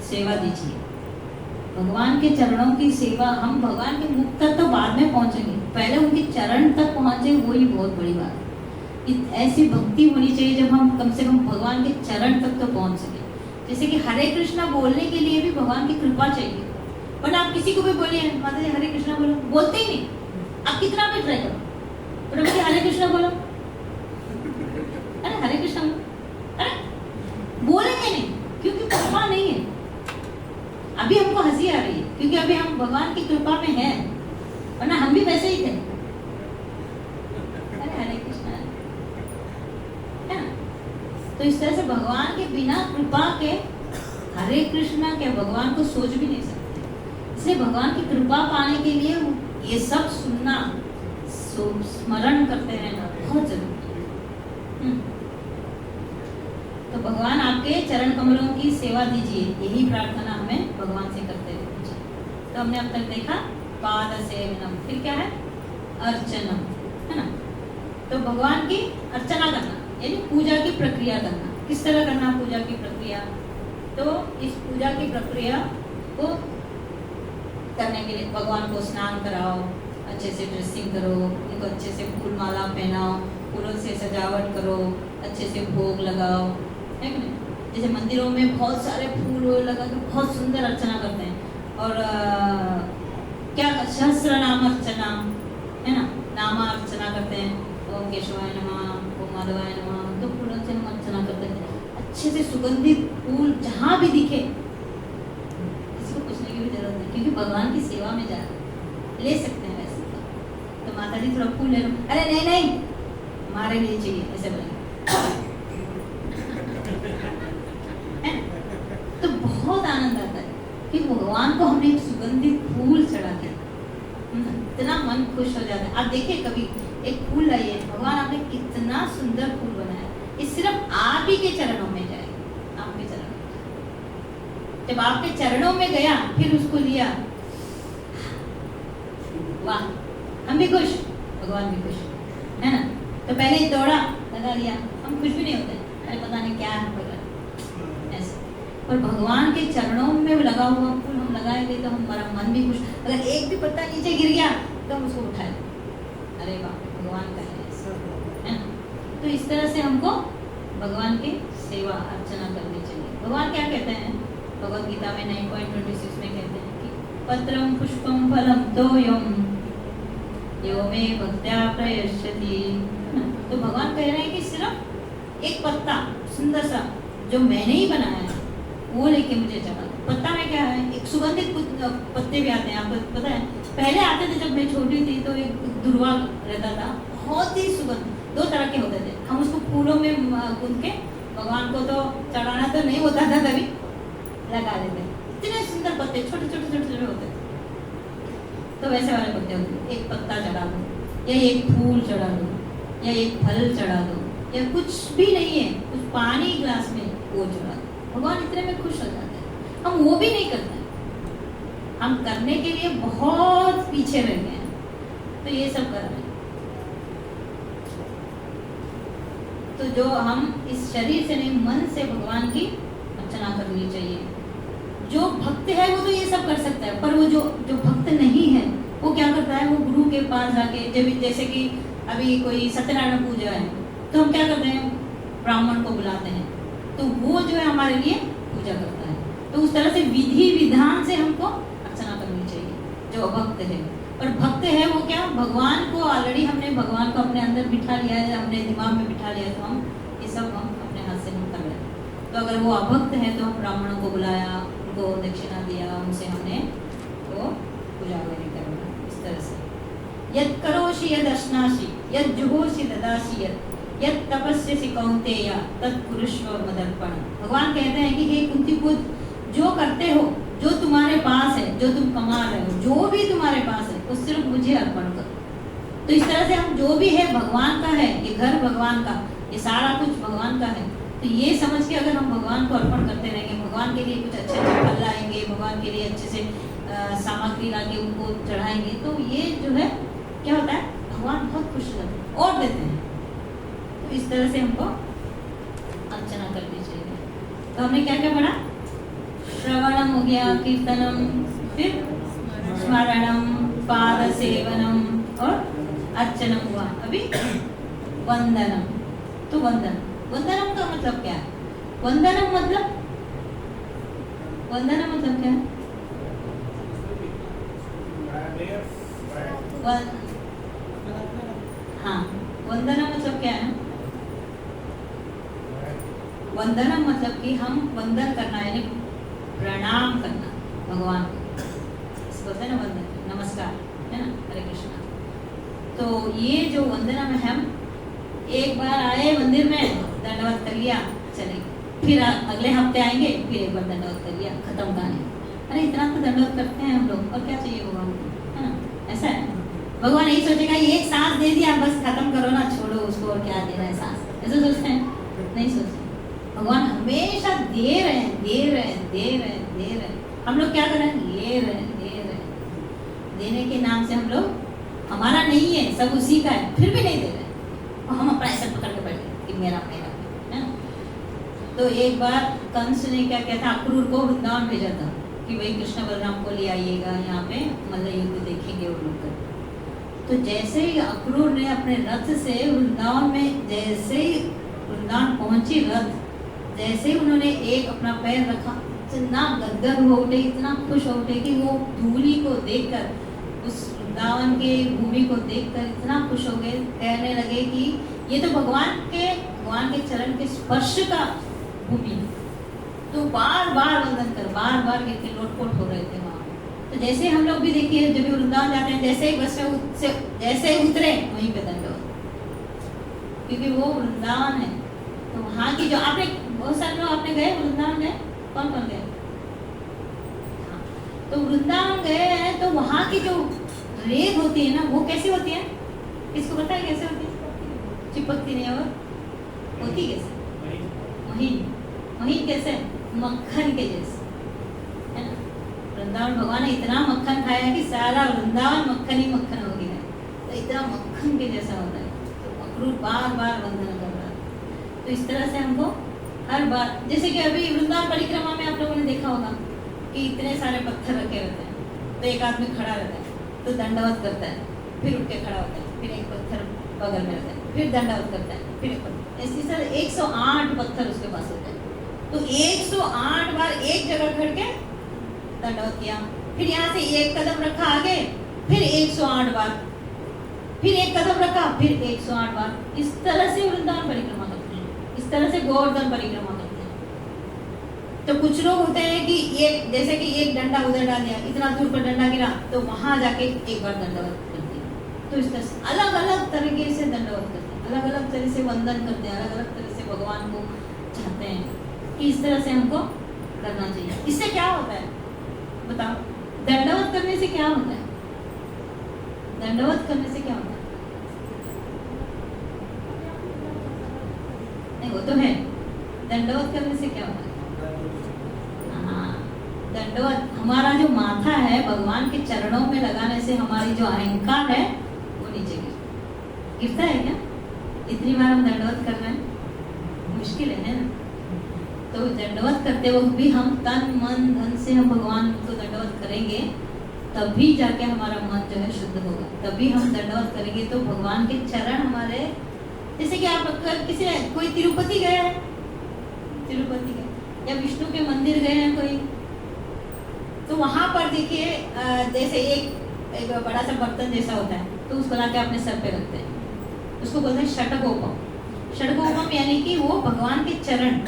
सेवा दीजिए। भगवान के चरणों की सेवा, हम भगवान के मुख तक तो बाद में पहुंचेंगे, पहले उनके चरण तक पहुंचे, वही बहुत बड़ी बात है। ऐसी भक्ति होनी चाहिए जब हम कम से कम भगवान के चरण तक तो पहुंच सके। जैसे कि हरे कृष्णा बोलने के लिए भी भगवान की कृपा चाहिए, वरना आप किसी को भी बोलिए माता जी हरे कृष्णा बोलो, बोलते ही नहीं। आप कितना भी ट्राई करो, पर मुझे हरे कृष्णा बोलो, अरे हरे कृष्णा बोलो, अरे भगवान की कृपा में है, वरना हम भी वैसे ही थे। अरे हरे कृष्णा है ना। तो इस तरह से भगवान के बिना कृपा के हरे कृष्णा के भगवान को सोच भी नहीं सकते। इसलिए भगवान की कृपा पाने के लिए ये सब सुनना, स्मरण करते रहना बहुत जरूरी है। तो भगवान आपके चरण कमलों की सेवा दीजिए, यही प्रार्थना हमें भगवान से करते रहना चाहिए। तो हमने अब तक देखा पाद सेवनम, फिर क्या है अर्चनम, है ना। तो भगवान की अर्चना करना यानी पूजा की प्रक्रिया करना। किस तरह करना पूजा की प्रक्रिया? तो इस पूजा की प्रक्रिया को करने के लिए भगवान को स्नान कराओ, अच्छे से ड्रेसिंग करो, इनको अच्छे से फूल माला पहनाओ, फूलों से सजावट करो, अच्छे से भोग लगाओ, है कि नहीं। जैसे मंदिरों में बहुत सारे फूल लगा के बहुत सुंदर अर्चना करते हैं। और क्या सहस्त्र नाम अर्चना, है ना, नामा अर्चना करते हैं। ओम केशवाय नमः, ओम माधवाय नमः, तो फूलों से हम अर्चना करते हैं। अच्छे से सुगंधित फूल जहाँ भी दिखे, किसी को पूछने की भी जरूरत नहीं, क्योंकि भगवान की सेवा में जा रहे, ले सकते हैं वैसे। तो माता जी थोड़ा फूल ले लो, अरे नहीं नहीं हमारे लिए चाहिए, ऐसे बोलेंगे। तो बहुत आनंद आता है कि भगवान को हमने एक सुगंधित फूल चढ़ा दिया, इतना मन खुश हो जाता है। आप देखिए कभी एक फूल लाइए, भगवान आपने कितना सुंदर फूल बनाया, ये सिर्फ आप ही के चरणों में जाए, आपके चरणों में। जब आपके चरणों में गया फिर उसको लिया, वाह, हम भी खुश, भगवान भी खुश, है ना। तो पहले दौड़ा लगा लिया, हम खुश भी नहीं होते, अरे पता नहीं क्या है ऐसे। और भगवान के चरणों में लगा हुआ फूल हम लगाएंगे तो हमारा मन भी खुश। अगर एक भी पत्ता नीचे गिर गया तो हम उसको उठाए, अरे वाह भगवान का है ना। तो इस तरह से हमको भगवान की सेवा अर्चना करनी चाहिए। भगवान क्या कहते हैं भगवद गीता में 9.26 में कहते हैं कि पत्रम पुष्पम फलम तोयम यो मे भक्त्या प्रयश्यति। तो भगवान कह रहे हैं कि सिर्फ एक पत्ता सुंदर सा जो मैंने ही बनाया है वो लेके मुझे चढ़ा दो। पत्ता में क्या है, एक सुगंधित पत्ते भी आते हैं, आपको पता है। पहले आते थे जब मैं छोटी थी तो एक दुर्वा रहता था, बहुत ही सुगंध, 2 तरह के होते थे। हम उसको फूलों में गूंथ के भगवान को तो चढ़ाना तो नहीं होता था, तभी लगा देते। इतने सुंदर पत्ते छोटे छोटे छोटे छोटे होते थे। तो वैसे वाले पत्ते होते थे, एक पत्ता चढ़ा दो या एक फूल चढ़ा दो या एक फल चढ़ा दो या कुछ भी नहीं है, कुछ पानी ग्लास में वो चढ़ा दो, भगवान इतने में खुश हो जाते हैं। हम वो भी नहीं करते, हम करने के लिए बहुत पीछे रह गए हैं। तो ये सब कर रहे हैं। तो जो हम इस शरीर से नहीं मन से भगवान की अर्चना करनी चाहिए। जो भक्त है वो तो ये सब कर सकता है, पर वो जो भक्त नहीं है वो क्या करता है, वो गुरु के पास जाके, जब जैसे कि अभी कोई सत्यनारायण पूजा है तो हम क्या करते हैं, ब्राह्मण को बुलाते हैं, तो वो जो है हमारे लिए पूजा करता है। तो उस तरह से विधि विधान से हमको अर्चना करनी चाहिए जो भक्त है। और भक्त है वो क्या, भगवान को ऑलरेडी हमने भगवान को अपने अंदर बिठा लिया है, हमने दिमाग में बिठा लिया, तो हम ये सब हम अपने हाथ से हम कर रहे हैं। तो अगर वो अभक्त है तो हम ब्राह्मणों को बुलाया, उनको दक्षिणा दिया, उनसे हमने वो पूजा वगैरह करना। इस तरह से यद करोषि यद अश्नासि यद जुहोषि ददासि यद तपस्यसि कौन्तेय तत्कुरुष्व मदर्पण। भगवान कहते हैं कि हे कुंती पुत्र, जो करते हो, जो तुम्हारे पास है, जो तुम कमा रहे हो, जो भी तुम्हारे पास है, वो सिर्फ मुझे अर्पण करो। तो इस तरह से हम जो भी है भगवान का है, ये घर भगवान का, ये सारा कुछ भगवान का है। तो ये समझ के अगर हम भगवान को अर्पण करते रहेंगे, भगवान के लिए कुछ अच्छे अच्छे फल लाएंगे, भगवान के लिए अच्छे से सामग्री ला के उनको चढ़ाएंगे, तो ये जो है क्या होता है, भगवान बहुत खुश होते हैं और देते हैं। तो इस तरह से हमको अर्चना करनी चाहिए। तो हमने क्या क्या पढ़ा, श्रवणम हो गया, कीर्तनम, फिर स्मरणम, पाद सेवनम और अर्चनम हुआ। अभी वंदनम। तो वंदनम का मतलब क्या है, वंदनम मतलब क्या है, हाँ, वंदनम मतलब क्या है, वंदनम मतलब कि हम वंदन करना यानी प्रणाम करना भगवान को। इसको होता है ना वंदन, नमस्कार, है ना, हरे कृष्णा। तो ये जो वंदना में हम एक बार आए मंदिर में, दंडवत कर लिया, चले, फिर अगले हफ्ते आएंगे, फिर एक बार दंडवत कर लिया, खत्म कहानी। अरे इतना तो दंडवत करते हैं हम लोग, और क्या चाहिए भगवान को, है ना? ऐसा है, भगवान यही सोचेगा एक सांस दे दिया बस खत्म करो ना, छोड़ो उसको, और क्या दे रहा है सांस, ऐसा सोचते हैं? नहीं सोचते। भगवान हमेशा दे रहे हैं, दे रहे हैं, दे रहे हैं, दे रहे हैं। हम लोग क्या कर रहे हैं? ले रहे हैं, ले रहे हैं। देने के नाम से हम लोग, हमारा नहीं है, सब उसी का है, फिर भी नहीं दे रहे हैं, और हम अपना ऐसा पकड़ के बैठ गए कि मेरा मेरा, है ना? तो एक बार कंस ने क्या किया था, अक्रूर को वृंदावन भेजा था कि भाई कृष्ण बलराम को ले आइएगा, यहाँ पे मल्ल युद्ध देखेंगे वो लोग। तो जैसे ही अक्रूर ने अपने रथ से वृंदावन में, जैसे ही वृंदावन पहुंची रथ, जैसे ही उन्होंने एक अपना पैर रखा, इतना गदगद हो उठे, इतना खुश हो उठे कि वो धूली को देखकर, उस वृंदावन के भूमि को देखकर इतना खुश हो गए, कहने लगे कि ये तो भगवान के चरण के स्पर्श का भूमि है। तो बार बार वंदन कर, बार बार गिर के लोटपोट हो रहे थे वहाँ। तो जैसे हम लोग भी देखिए, जब भी वृंदावन जाते हैं, जैसे ही बस में जैसे ही उतरे वहीं पे दंडवत, क्योंकि वो वृंदावन है। तो वहाँ की जो आपने, बहुत सारे लोग आपने गए वृंदावन गए, कौन कौन गए? हाँ, तो वृंदावन गए हैं, तो वहाँ की जो रेत होती है ना, वो कैसी होती है? किसको पता है कैसे होती है? चिपकती नहीं, और होती कैसे? महीन, महीन कैसे? मक्खन के जैसे, है ना? वृंदावन भगवान ने इतना मक्खन खाया कि सारा वृंदावन मक्खन ही मक्खन हो गया, तो इतना मक्खन के जैसा होता है। तो अक्रूर बार बार वंदन कर रहा है। तो इस तरह से हमको हर बार, जैसे कि अभी वृंदावन परिक्रमा में आप लोगों ने देखा होगा कि इतने सारे पत्थर रखे रहते हैं, तो एक आदमी खड़ा रहता है, तो दंडवत करता है, फिर उठ के खड़ा होता है, फिर एक पत्थर बगल में रहता है, फिर दंडवत करता है, फिर एक पत्थर, इसी तरह 108 पत्थर उसके पास होते हैं। तो 108 बार एक जगह खड़ के दंडवत किया, फिर यहाँ से एक कदम रखा आगे, फिर 108 बार, फिर एक कदम रखा, फिर 108 बार। इस तरह से वृंदावन परिक्रमा करते हैं, इस तरह से गोवर्धन परिक्रमा करते हैं। तो कुछ लोग होते हैं कि एक, जैसे कि एक डंडा उधर डाल दिया, इतना दूर पर डंडा गिरा, तो वहां जाके एक बार दंडवत करते हैं। तो इस तरह से अलग अलग तरीके से दंडवत करते हैं, अलग अलग तरह से वंदन करते हैं, अलग अलग तरह से भगवान को चाहते हैं कि इस तरह से हमको करना चाहिए। इससे क्या होता है बताओ? दंडवत करने से क्या होता है? दंडवत करने से क्या होता है? नहीं, वो तो है, दंडवत करने से क्या होता है? हाँ, दंडवत, हमारा जो माथा है भगवान के चरणों में लगाने से हमारी जो अहंकार है वो नीचे गिरता है। क्या इतनी बार हम दंडवत कर रहे हैं? मुश्किल है ना? तो दंडवत करते वक्त भी हम तन मन धन से हम भगवान को दंडवत करेंगे, तभी जाके हमारा मन जो है शुद्ध होगा। तभी हम दंडवत करेंगे तो भगवान के चरण हमारे, जैसे कि आप किसी कोई तिरुपति गए हैं, तिरुपति गए या विष्णु के मंदिर गए हैं कोई, तो वहां पर देखिए जैसे एक बड़ा सा बर्तन जैसा होता है, तो उसको लाके अपने सर पे रखते हैं, उसको बोलते हैं षटकोपम। षटकोपम यानी कि वो भगवान के चरण,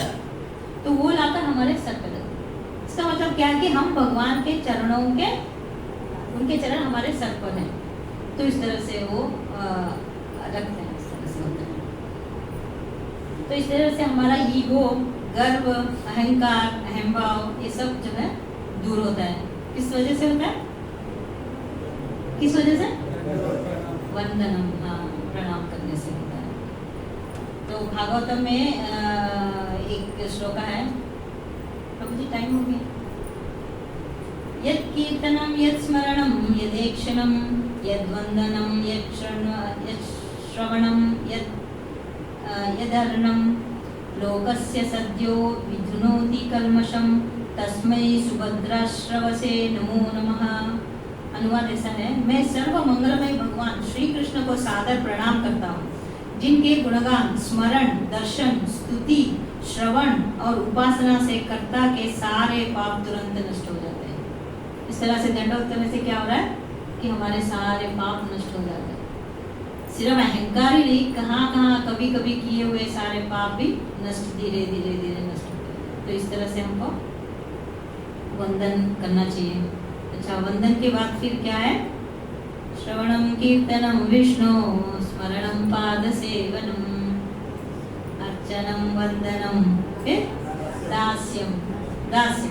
तो वो लाकर हमारे सर पे रखते हैं। इसका मतलब क्या है कि हम भगवान के चरणों के, उनके चरण हमारे सर पर हैं, तो इस तरह से वो रखते हैं, इस तरह से होता है। तो इस तरह से हमारा ईगो, गर्व, अहंकार, अहंभाव, ये सब जो है दूर होता है। किस वजह से होता है? किस वजह से? वंदनम, प्रणाम करने से होता है। तो भागवतम में एक श्लोक है, प्रभु जी टाइम हो गया। यत् कीर्तनम यत् स्मरणम यदेक्षणम यद्वंदनम यश्रवणम यदर्णम लोकस्य सद्यो विधुनोति कल्मषम तस्मै सुभद्राश्रवसे नमो नमः। अनुवाद ऐसा है, मैं सर्व मंगलमय भगवान श्री कृष्ण को सादर प्रणाम करता हूँ, जिनके गुणगान, स्मरण, दर्शन, स्तुति, श्रवण और उपासना से कर्ता के सारे पाप तुरंत नष्ट हो जाते हैं। इस तरह से दंडवत करने से क्या हो रहा है कि हमारे सारे पाप नष्ट हो जाते हैं। सिर्फ अहंकार ही नहीं, कहाँ कभी कभी किए हुए सारे पाप भी नष्ट, धीरे धीरे धीरे नष्ट होते हैं। तो इस तरह से हमको वंदन करना चाहिए। अच्छा, वंदन के बाद फिर क्या है? श्रवणम कीर्तनम विष्णु स्मरणम पाद सेवनम अर्चनम वंदनम, फिर दास्यम। दास्य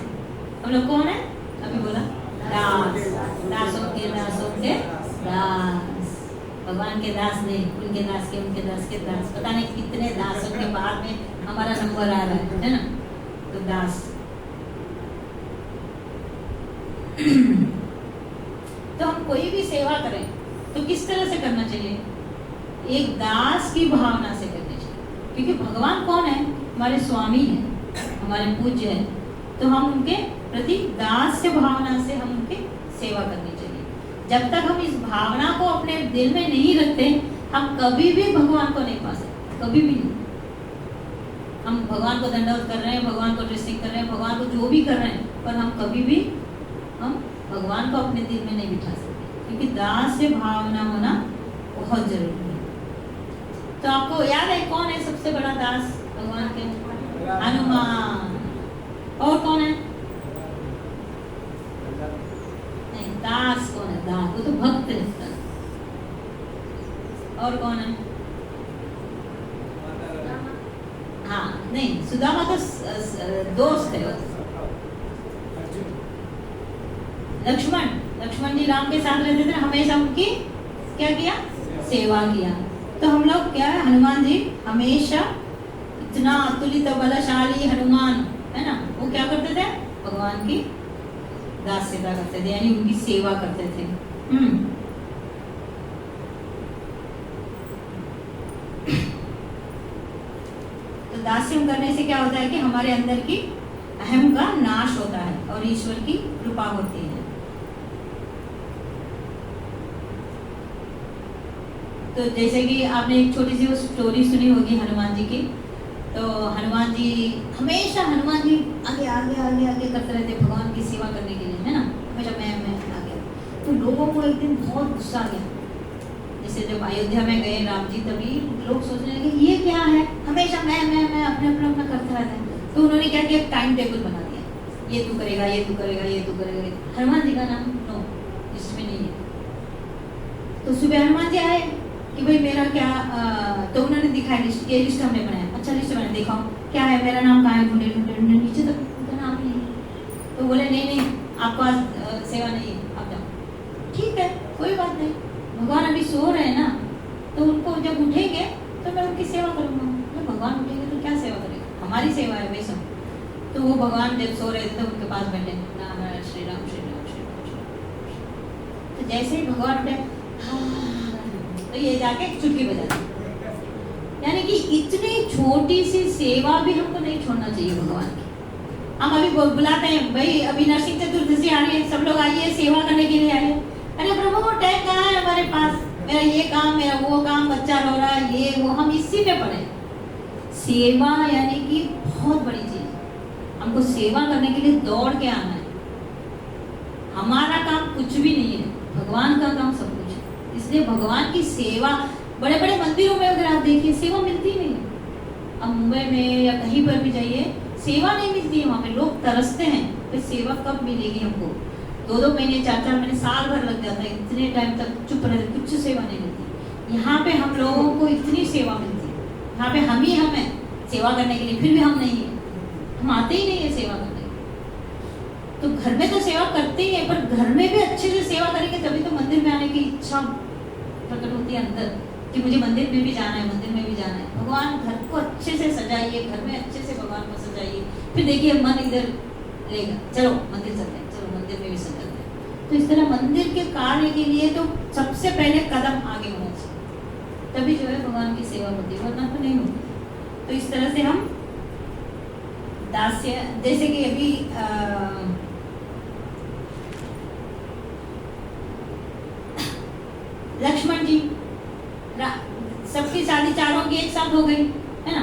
हम लोग कौन है? अभी बोला दास, दासों के दास, भगवान के दास नहीं, उनके दास के दास। पता नहीं कितने दासों के बाद में हमारा नंबर आ रहा है ना? तो दास। तो हम कोई भी सेवा करें तो किस तरह से करना चाहिए? एक दास की भावना से करनी चाहिए, क्योंकि भगवान कौन है? हमारे स्वामी हैं, हमारे पूज्य हैं। तो हम उनके प्रति दास से भावना से हम उनकी सेवा करनी चाहिए। जब तक हम इस भावना को अपने दिल में नहीं रखते, हम कभी भी भगवान को नहीं पा सकते, कभी भी नहीं। हम भगवान को दंडवत कर रहे हैं, भगवान को ड्रेसिंग कर रहे हैं, भगवान को जो भी कर रहे हैं, पर हम कभी भी हम भगवान को अपने दिल में नहीं बिठा सकते, क्योंकि दास से भावना होना बहुत जरूरी है। तो आपको याद है कौन है सबसे बड़ा दास भगवान के? हनुमान। और कौन है? नहीं, दास कौन है? दास वो तो भक्त है। और कौन है? हाँ नहीं, सुदामा तो दोस्त है। लक्ष्मण जी राम के साथ रहते थे, हमेशा उनकी क्या किया? सेवा किया। तो हम लोग क्या है, हनुमान जी हमेशा इतना अतुलित बलशाली हनुमान है ना, वो क्या करते थे? भगवान की दास्यता करते थे, यानी उनकी सेवा करते थे। तो दास्यम करने से क्या होता है कि हमारे अंदर की अहम का नाश होता है और ईश्वर की कृपा होती है। तो जैसे कि आपने एक छोटी सी वो स्टोरी सुनी होगी हनुमान जी की। तो हनुमान जी हमेशा आगे आगे आगे आगे करते रहते भगवान की सेवा करने के लिए, है ना? हमेशा मैं आगे। तो लोगों को एक दिन बहुत गुस्सा आ गया। जैसे जब अयोध्या में गए राम जी, तभी लोग सोचने लगे ये क्या है, हमेशा मैं अपना करते रहता है। तो उन्होंने क्या किया? टाइम टेबल बना दिया, ये तू करेगा, ये तू करेगा, ये तू करेगा। हनुमान जी का नाम नो इसमें नहीं है। तो सुबह हनुमान जी आए कि भाई मेरा क्या तो उन्होंने दिखाया लिस्ट, ये लिस्ट हमने बनाया। अच्छा लिस्ट मैंने दिखाओ क्या है, मेरा नाम कहाँ है? ढूंढे नीचे तक उनका नाम नहीं है। तो बोले नहीं आपको आज सेवा नहीं है, आप जाओ। ठीक है, कोई बात नहीं, भगवान अभी सो रहे हैं ना, तो उनको जब उठेंगे तो मैं उनकी सेवा करूंगा। जब भगवान उठेंगे तो क्या सेवा करेंगे? हमारी सेवा है भाई सब। तो वो भगवान जब सो रहे थे तो उनके पास बैठे, नारायण श्री राम श्री राम श्री राम श्री राम। तो जैसे ही भगवान उठे तो ये जाके चुटकी बजा दी। यानी कि इतनी छोटी सी सेवा भी हमको नहीं छोड़ना चाहिए भगवान की। हम अभी बुलाते हैं भाई, अभी नरसिंह चतुर्दशी आ रही है, सब लोग आइए सेवा करने के लिए आइए। अरे प्रभु वो टाइम कहाँ है हमारे पास? मेरा ये काम, मेरा वो काम, बच्चा रो रहा है, ये वो, हम इसी पे पड़े। सेवा यानी कि बहुत बड़ी चीज। हमको सेवा करने के लिए दौड़ के आना है। हमारा काम कुछ भी नहीं है, भगवान का काम सब कुछ है। इसलिए भगवान की सेवा, बड़े बड़े मंदिरों में अगर आप देखिए सेवा मिलती नहीं है। अब मुंबई में या कहीं पर भी जाइए, सेवा नहीं मिलती है। वहाँ पे लोग तरसते हैं, फिर सेवा कब मिलेगी हमको? 2-2 महीने 4-4 महीने साल भर लग जाता है, इतने टाइम तक चुप रहते, कुछ सेवा नहीं मिलती। यहाँ पे हम लोगों को इतनी सेवा मिलती है। यहाँ पे हम ही हम हैं सेवा करने के लिए, फिर भी हम नहीं है, हम आते ही नहीं है सेवा करने। तो घर में तो सेवा करते ही है, पर घर में भी अच्छे से सेवा करेंगे तभी तो मंदिर में आने की इच्छा प्रकट होती है अंदर कि मुझे मंदिर में भी जाना है, मंदिर में भी जाना है। भगवान घर को अच्छे से सजाइए, घर में अच्छे से भगवान को सजाइए, फिर देखिए मन इधर लेगा, चलो मंदिर चलते हैं, चलो मंदिर में भी सजाते हैं। तो इस तरह मंदिर के कार्य के लिए तो सबसे पहले कदम आगे होना चाहिए, तभी जो है भगवान की सेवा होती है, वरना तो नहीं होती। तो इस तरह से हम दास्य, जैसे कि अभी लक्ष्मण जी, सबकी शादी चारों की एक साथ हो गई है ना,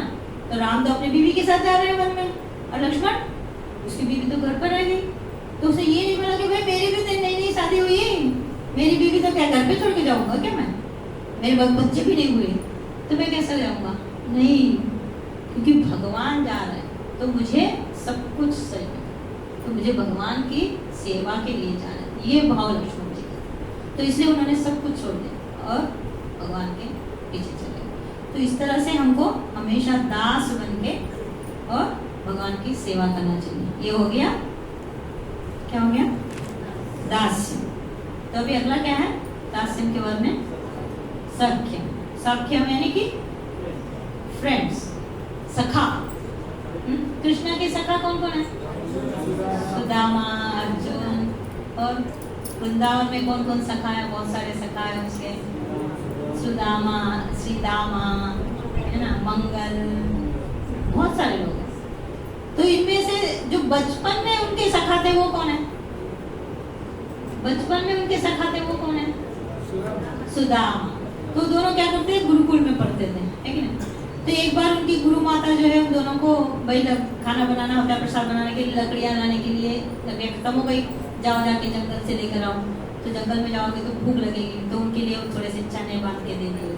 तो राम तो अपनी बीवी के साथ जा रहे हैं वन में, और लक्ष्मण उसकी बीवी तो घर पर रह गई। तो उसे ये नहीं बोला कि भाई मेरी भी तो नई शादी हुई है, मेरी बीवी तो क्या घर पे छोड़ के जाऊंगा क्या मैं? मेरे बच्चे भी नहीं हुए तो मैं कैसे जाऊंगा? नहीं, क्योंकि भगवान जा रहे हैं तो मुझे सब कुछ सही है, तो मुझे भगवान की सेवा के लिए जाना है। ये भाव लक्ष्मण जी का। तो इसलिए उन्होंने सब कुछ छोड़ दिया और भगवान के पीछे चले। तो इस तरह से हमको हमेशा दास बन के और भगवान की सेवा करना चाहिए। ये हो गया, क्या हो गया? दास्य। तो अभी अगला क्या है? दास्यम के बाद में सख्यम। सख्यम यानी कि फ्रेंड्स, सखा। कृष्णा के सखा कौन कौन है? सुदामा, अर्जुन, और वृंदावन में कौन कौन सखा है? बहुत सारे सखा है उसके। सुदामा, श्रीदामा, है ना, मंगल, बहुत सारे लोग हैं। तो इनमें से जो बचपन में उनके सखा थे वो कौन है? बचपन में उनके सखा थे वो कौन है? सुदामा। तो दोनों क्या करते हैं? गुरुकुल में पढ़ते थे, है कि नहीं? तो एक बार उनकी गुरु माता जो है उन दोनों को भाई खाना बनाना होता है, प्रसाद बनाने के लिए लकड़ियाँ लाने के लिए, लकड़ियाँ खत्म हो गई, जाओ जाके जंगल से लेकर आओ। तो जंगल में जाओगे तो भूख लगेगी, तो उनके लिए वो थोड़े से चने बांध के दे दिए।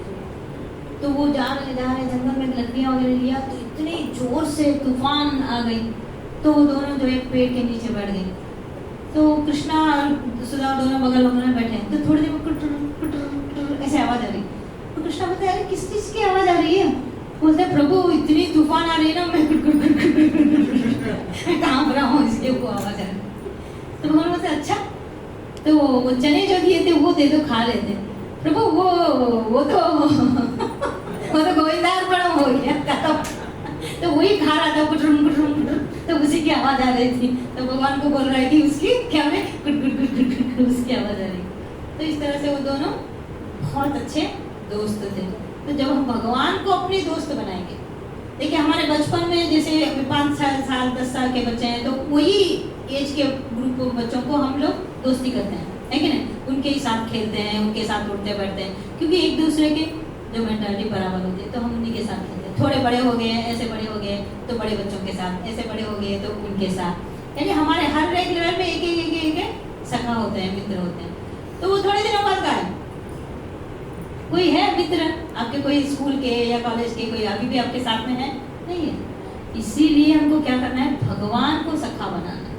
तो वो जा रहे जंगल में लकड़ियाँ वगैरह लिया, तो इतनी जोर से तूफान आ गई, तो वो दोनों जो एक पेड़ के नीचे बैठ गए। तो कृष्णा और सुदामा दोनों बगल बगल में बैठे, तो थोड़ी देर में कुट ऐसे आवाज आ रही। तो कृष्णा बोलते अरे किस चीज की आवाज आ रही है? बोलते प्रभु इतनी तूफान आ रही है ना, मैं कांप रहा हूँ, इसलिए वो आवाज आ रही। तो भगवान बोलते अच्छा, तो वो चने जो दिए थे वो दे दो, खा लेते। प्रभु वो तो गोविंदार्पणम हो गया, तो वही खा रहा था, तो उसी की आवाज आ रही थी। तो भगवान को बोल रहा है कि उसकी क्या में उसकी आवाज आ रही। तो इस तरह से वो दोनों बहुत अच्छे दोस्त थे। तो जब हम भगवान को अपने दोस्त बनाएंगे, देखिए हमारे बचपन में जैसे 5 साल 10 साल के बच्चे हैं, तो वही एज के ग्रुप बच्चों को हम लोग दोस्ती करते हैं, है कि नहीं? उनके ही साथ खेलते हैं, उनके साथ उठते बैठते हैं, क्योंकि एक दूसरे के जो मेंटालिटी बराबर होती है, तो हम उन्हीं के साथ खेलते हैं। थोड़े बड़े हो गए, ऐसे बड़े हो गए तो बड़े बच्चों के साथ, ऐसे बड़े हो गए तो उनके साथ, यानी हमारे हर एक लेवल में एक सखा होते हैं, मित्र होते हैं। तो वो थोड़े दिनों बाद गायब। कोई है मित्र आपके, कोई स्कूल के या कॉलेज के, कोई अभी भी आपके साथ में है? नहीं है। इसीलिए हमको क्या करना है? भगवान को सखा बनाना है।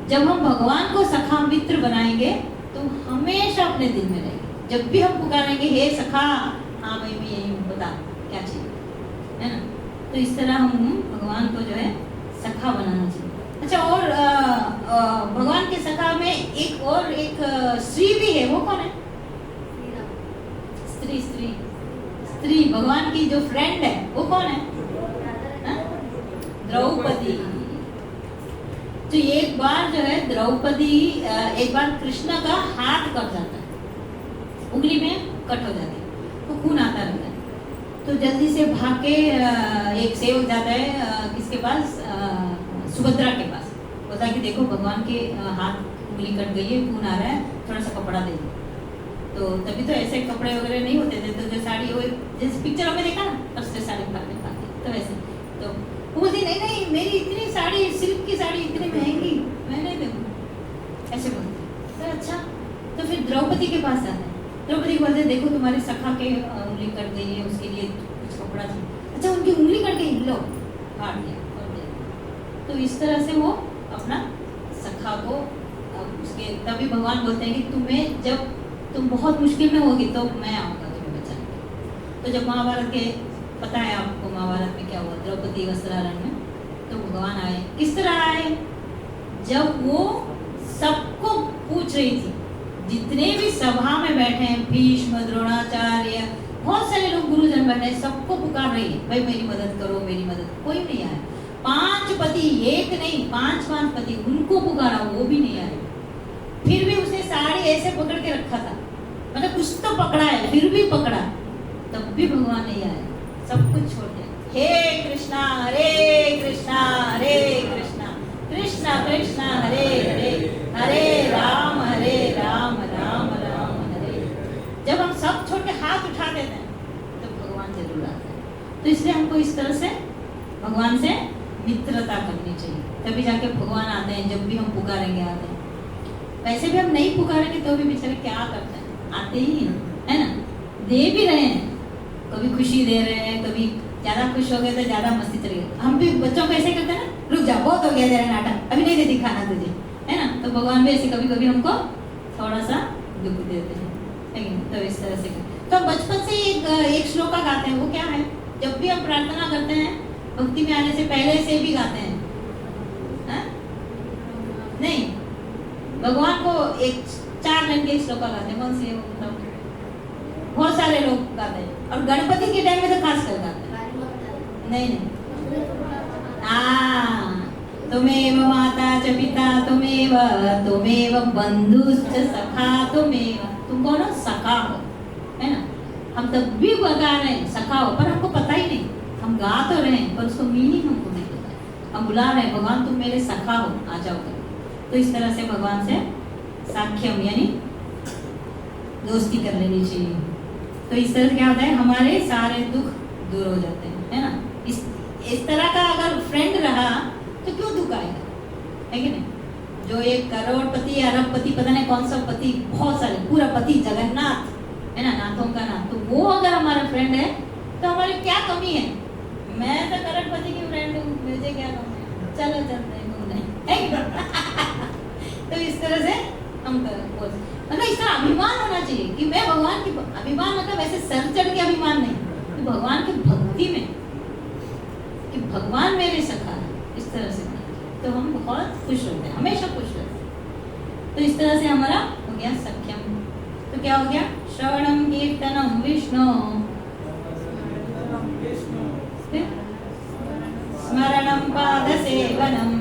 जब हम भगवान को सखा मित्र बनाएंगे तो हमेशा अपने दिल में रहेंगे। जब भी हम पुकारेंगे हे सखा, हाँ भाई मैं यही हूँ, बता क्या चाहिए, है ना? तो इस तरह हम भगवान को जो है सखा बनाना चाहिए। अच्छा, और भगवान के सखा में एक स्त्री भी है, वो कौन है? स्त्री भगवान की जो फ्रेंड है वो कौन है? द्रौपदी। तो एक बार जो है द्रौपदी, एक बार कृष्ण का हाथ कट जाता है, उंगली में कट हो जाती है, तो खून आता रहता है। तो जल्दी से भाग के एक सेवक जाता है किसके पास? सुभद्रा के पास। बोलता है कि देखो भगवान के हाथ उंगली कट गई है, खून आ रहा है, थोड़ा सा कपड़ा दे दो। तो तभी तो ऐसे कपड़े वगैरह नहीं होते थे, तो जो साड़ी वो जैसे पिक्चरों में देखा ना, उससे साड़ी फाड़ने पाते, तो वैसे। तो वो बोलती नहीं मेरी इतनी साड़ी, सिल्क की साड़ी इतनी महंगी, मैं नहीं दूँ, ऐसे बोलते। तो अच्छा, तो फिर द्रौपदी के पास जाते हैं। द्रौपदी बोलते देखो तुम्हारे सखा के उंगली कट गई है, उसके लिए कुछ कपड़ा चाहिए। अच्छा, उनकी उंगली कट गई, लो काट दिया। तो इस तरह से वो अपना सखा को उसके, तभी भगवान बोलते हैं कि तुम्हें जब तुम बहुत मुश्किल में होगी तो मैं आऊँगा तुम्हें बचाने। तो जब महाभारत के, पता है आपको महाभारत में क्या हुआ? द्रौपदी वस्त्राहरण में तो भगवान आए। किस तरह आए? जब वो सबको पूछ रही थी, जितने भी सभा में बैठे हैं, भीष्म, द्रोणाचार्य, बहुत सारे लोग गुरुजन बैठे हैं, सबको पुकार रही है भाई मेरी मदद करो, मेरी मदद। कोई नहीं आया। 5 पति, एक नहीं 5 पति, उनको पुकारा, वो भी नहीं आए। फिर भी उसने साड़ी ऐसे पकड़ के रखा था, मतलब कुछ तो पकड़ा है, फिर भी पकड़ा, तब भी भगवान नहीं आए, सब कुछ छोड़ दिया। हे कृष्णा हरे कृष्णा हरे कृष्णा कृष्णा कृष्णा हरे हरे, हरे राम राम राम हरे। जब हम सब छोड़ के हाथ उठा देते हैं तो भगवान जरूर आते हैं। तो इसलिए हमको इस तरह से भगवान से मित्रता करनी चाहिए, तभी जाके भगवान आते हैं। जब भी हम पुकारेंगे आते हैं, वैसे भी हम नहीं पुकारेंगे तो भी बेचारे क्या करते हैं, आते ही हैं, है ना? दे भी रहे हैं, कभी खुशी दे रहे हैं, कभी ज्यादा खुश हो गए तो ज्यादा मस्ती चली गई। हम भी बच्चों को ऐसे करते हैं ना, रुक जा बहुत हो गया तेरा नाटक, अभी नहीं देती खाना तुझे, है ना? तो भगवान भी ऐसे कभी कभी हमको थोड़ा सा दुख देते हैं, है कि नहीं? तो इस तरह से तो बचपन से एक श्लोका गाते हैं, वो क्या है? जब भी हम प्रार्थना करते हैं भक्ति में आने से पहले से भी गाते हैं, हा? नहीं, भगवान को एक 4 लाइन के श्लोका गाते हैं। कौन से है वो बताओ? बहुत सारे लोग गाते हैं और गणपति के टाइम में तो खास कर गाते हैं। नहीं, तुमेव माता च पिता तुमेव बंधुश्च सखा तुमेव। तुम कौन हो? सखा हो, है ना? हम तब भी गा रहे हैं सखा हो, पर हमको पता ही नहीं, हम गा तो रहे हैं पर उसको मीनिंग हमको नहीं पता। हम बुला रहे हैं भगवान तुम मेरे सखा हो, आ जाओ कर। तो इस तरह से भगवान से साख्यम यानी दोस्ती कर लेनी चाहिए। तो इस तरह से क्या होता है, हमारे सारे दुख दूर हो जाते हैं, है ना? इस तरह का अगर फ्रेंड रहा तो क्यों दुख आएगा, है कि नहीं? जो एक करोड़पति अरबपति पता नहीं कौन सा पति, बहुत सारे, पूरा पति जगन्नाथ, है ना, नाथों का नाथ, तो वो अगर हमारा फ्रेंड है तो हमारी क्या कमी है? मैं तो करोड़पति की फ्रेंड हूँ, मुझे क्या कमी है? चलो चलते हैं घूमने, है कि? तो इस तरह से हम मतलब इस तरह अभिमान होना चाहिए कि मैं भगवान की, अभिमान मतलब ऐसे सर चढ़ के अभिमान नहीं, तो भगवान की भक्ति में कि भगवान मेरे सखा है, इस तरह से तो हम बहुत खुश होते हैं, हमेशा खुश रहते हैं। तो इस तरह से हमारा हो गया सख्यम। तो क्या हो गया? श्रवणम कीर्तनम विष्णु, स्मरणम पाद सेवनम,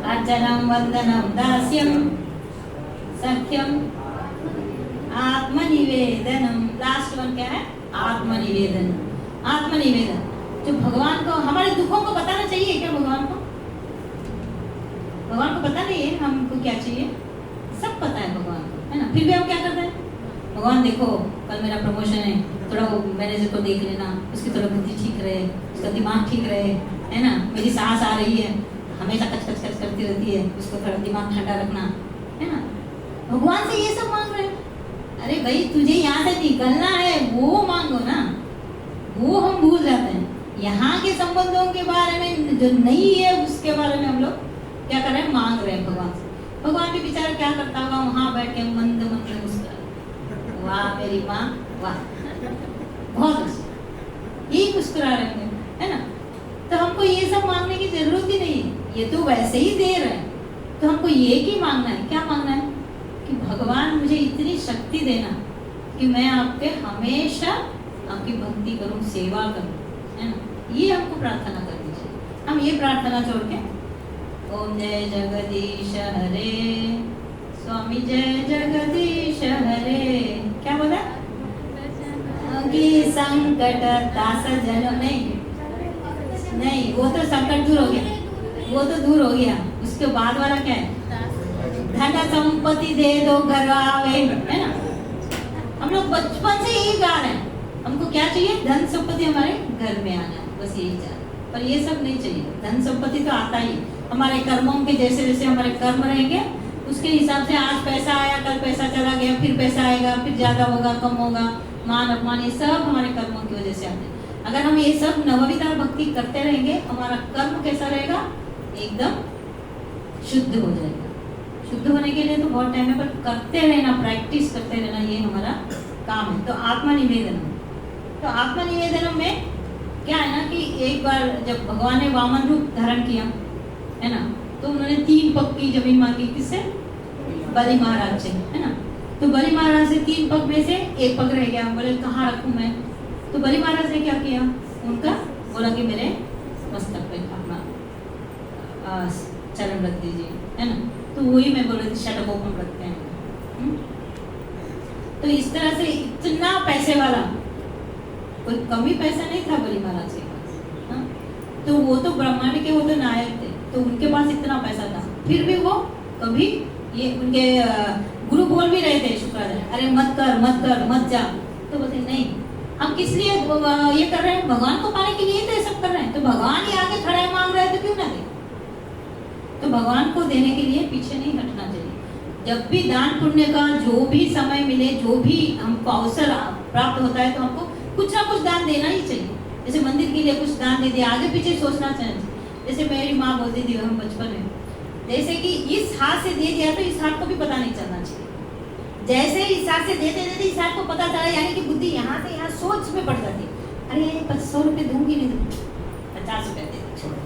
अर्चनम वंदनम दास्यम, सख्यम आत्मनिवेदनम। लास्ट वन क्या है? आत्मनिवेदन। आत्मनिवेदन जो भगवान को, हमारे दुखों को बताना चाहिए क्या भगवान को? भगवान को पता नहीं है हमको क्या चाहिए, सब पता है भगवान को, है ना? फिर भी हम क्या करते हैं? भगवान देखो कल मेरा प्रमोशन है, थोड़ा वो मैनेजर को देख लेना, उसकी थोड़ा बुद्धि ठीक रहे, उसका दिमाग ठीक रहे, है ना? मेरी सांस आ रही है, हमेशा कच कच कच करती रहती है, उसको थोड़ा दिमाग ठंडा रखना, है ना? भगवान से ये सब मांग रहे हैं। अरे भाई तुझे यहाँ से निकलना है वो मांगो ना, वो हम भूल जाते हैं। यहाँ के संबंधों के बारे में जो नहीं है उसके बारे में हम लोग क्या कर रहे हैं? मांग रहे हैं भगवान से। भगवान भी बेचारा क्या करता होगा, वहां बैठ के मंद मंद मुस्कुरा, वाह मेरी माँ वाह, बहुत अच्छी, यही मुस्कुरा रहे हैं, है ना? तो हमको ये सब मांगने की जरूरत ही नहीं है, ये तो वैसे ही दे रहे हैं। तो हमको ये ही मांगना है, क्या मांगना है? कि भगवान मुझे इतनी शक्ति देना कि मैं आपके हमेशा आपकी भक्ति करूं, सेवा करूं, है ना? ये हमको प्रार्थना करनी चाहिए। हम ये प्रार्थना छोड़ के ओम जय जगदीश हरे, स्वामी जय जगदीश हरे, क्या बोला? कि संकट दास जन, नहीं वो तो संकट दूर हो गया, वो तो दूर हो गया। उसके बाद वाला क्या है? धन संपत्ति दे दो घर आवे, है ना? हम लोग बचपन से यही गा रहे हैं, हमको क्या चाहिए? धन संपत्ति हमारे घर में आना है, बस यही चाहिए। पर ये सब नहीं चाहिए। धन संपत्ति तो आता ही हमारे कर्मों के जैसे जैसे हमारे कर्म रहेंगे उसके हिसाब से, आज पैसा आया कल पैसा चला गया, फिर पैसा आएगा, फिर ज्यादा होगा कम होगा, मान अपमान, ये सब हमारे कर्मों की वजह से आते हैं। अगर हम ये सब नवविधा भक्ति करते रहेंगे, हमारा कर्म कैसा रहेगा? एकदम शुद्ध हो जाएगा। शुद्ध होने के लिए तो बहुत टाइम है, पर करते रहना, प्रैक्टिस करते रहना, ये हमारा काम है। तो आत्मनिवेदन, तो आत्मनिवेदन में क्या है ना कि एक बार जब भगवान ने वामन रूप धारण किया, है ना, तो उन्होंने 3 पग की जमीन मांगी, किससे? बलि महाराज से, है ना? तो बलि महाराज से 3 पग में से 1 पग रह गया। बोले कहाँ रखूं मैं? तो बलि महाराज ने क्या किया? उनका बोला कि मेरे मस्तक पे अपना चरण रख दीजिए, है ना? तो वही मैं बोल रही थी, षटकोपम रखते हैं। तो इस तरह से इतना पैसे वाला, कोई कमी पैसा नहीं था बलि महाराज के पास, हाँ? तो वो तो ब्रह्मांड के, वो तो नायक थे, तो उनके पास इतना पैसा था, फिर भी वो कभी, ये उनके गुरु बोल भी रहे थे शुक्राचार्य, अरे मत कर मत कर मत जा, तो बोलते नहीं, हम किस लिए ये कर रहे हैं? भगवान को पाने के लिए तो ये सब कर रहे हैं। तो भगवान ही आगे खड़ा है, मांग रहे हैं, तो क्यों ना दे? तो भगवान को देने के लिए पीछे नहीं हटना चाहिए। जब भी दान पुण्य का जो भी समय मिले, जो भी हमको अवसर प्राप्त होता है, तो हमको कुछ ना कुछ दान देना ही चाहिए। जैसे मंदिर के लिए कुछ दान दे दिया, आगे पीछे सोचना चाहिए। जैसे मेरी माँ बोलती थी हम बचपन में, जैसे कि इस हाथ से दे दिया तो इस हाथ को भी पता नहीं चलना चाहिए, जैसे ही इशारे से देते देते इशारे को पता चला, यानी कि बुद्धि यहाँ से यहाँ सोच में पड़ जाती है, अरे 100 रुपये दूंगी नहीं दूंगी, 50 रुपये दे दे, छोड़।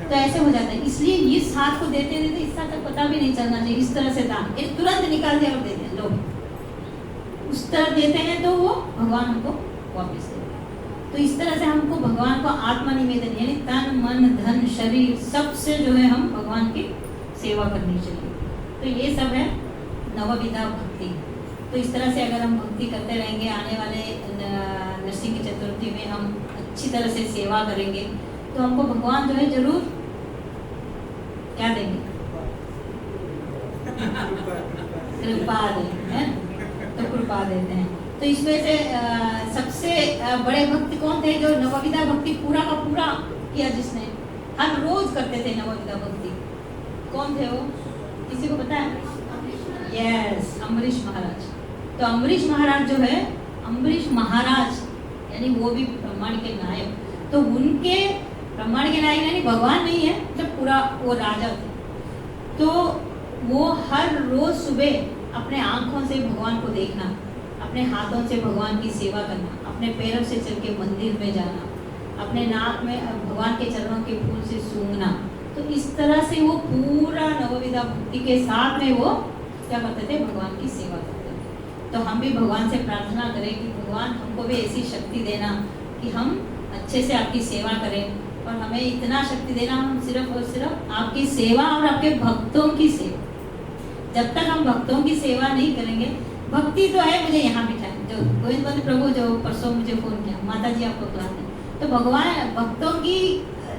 तो ऐसे हो जाता है। इसलिए इस हाथ को देते देते इस हाथ तक पता भी नहीं चलना चाहिए। इस तरह से दान ये तुरंत निकाल दिया और दे दिया, लो। उस तरह देते हैं तो वो भगवान हमको वापस देते हैं। तो इस तरह से हमको भगवान को आत्मनिवेदन यानी तन मन धन शरीर सबसे जो है हम भगवान की सेवा करनी चाहिए। तो ये सब है नवविधा भक्ति। तो इस तरह से अगर हम भक्ति करते रहेंगे, आने वाले नरसिंह चतुर्थी में हम अच्छी तरह से सेवा करेंगे, तो हमको भगवान जो है जरूर क्या देंगे, कृपा देंगे, है? तो कृपा देते हैं। तो इसमें से सबसे बड़े भक्त कौन थे? जो नवविधा भक्ति पूरा का पूरा किया, जिसने हर रोज करते थे नवविधा भक्ति। कौन थे वो? किसी को पता है? यस, अम्बरीश महाराज। तो अम्बरीश महाराज जो है, अम्बरीश महाराज यानी वो भी ब्रह्मांड के नायक। तो उनके ब्रह्मांड के नायक यानी भगवान नहीं है, तो पूरा वो राजा थे। तो वो हर रोज सुबह अपने आंखों से भगवान को देखना, अपने हाथों से भगवान की सेवा करना, अपने पैरों से चल के मंदिर में जाना, अपने नाक में भगवान के चरणों के फूल से सूंघना। तो इस तरह से वो पूरा नवविधा भक्ति के साथ में वो क्या करते थे? भगवान की सेवा करते थे। तो हम भी भगवान से प्रार्थना करें कि भगवान हमको भी ऐसी शक्ति देना कि हम अच्छे से आपकी सेवा करें, और हमें इतना शक्ति देना हम सिर्फ और सिर्फ आपकी सेवा और आपके भक्तों की सेवा। जब तक हम भक्तों की सेवा नहीं करेंगे, भक्ति तो है मुझे यहाँ बिठाए, जो गोविंद बंधु प्रभु जो परसों मुझे फोन किया, माता जी आपको क्लास है, तो भगवान भक्तों की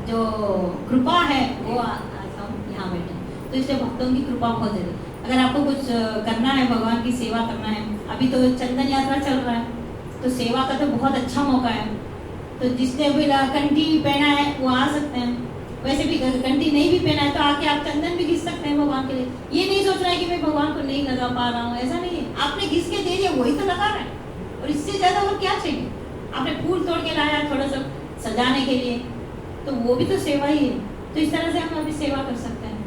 जो कृपा है वो आज हम यहाँ बैठे। तो इसलिए भक्तों की कृपा बहुत जरूरी। अगर आपको कुछ करना है, भगवान की सेवा करना है, अभी तो चंदन यात्रा चल रहा है, तो सेवा का तो बहुत अच्छा मौका है। तो जिसने अभी कंठी पहना है वो आ सकते हैं, वैसे भी कंठी नहीं भी पहना है तो आके आप चंदन भी घिस सकते हैं भगवान के लिए। ये नहीं सोच रहा है कि मैं भगवान को नहीं लगा पा रहा हूँ, ऐसा नहीं है। आपने घिस के दे दिया, वही तो लगा रहा है, और इससे ज्यादा और क्या चाहिए? आपने फूल तोड़ के लाया थोड़ा सा सजाने के लिए, तो वो भी तो सेवा ही है। तो इस तरह से हम अभी सेवा कर सकते हैं।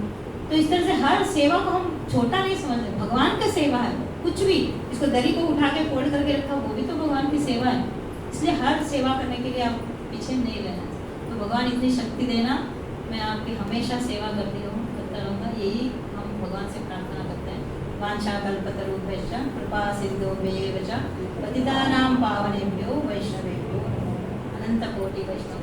तो इस तरह से हर सेवा को हम छोटा नहीं समझते, भगवान का सेवा है। कुछ भी, इसको दरी को उठा के फोल्ड करके रखा, वो भी तो भगवान की सेवा है। इसलिए हर सेवा करने के लिए आप पीछे नहीं रहना। तो भगवान इतनी शक्ति देना, मैं आपकी हमेशा सेवा करती करता रहूँगा, यही हम भगवान से प्रार्थना करते हैं। वांछा कल्पतरुभ्यश्च कृपा सिन्धुभ्येव च पतितानां पावनेभ्यो वैष्णवेभ्यो अनंत कोटि वैष्णव।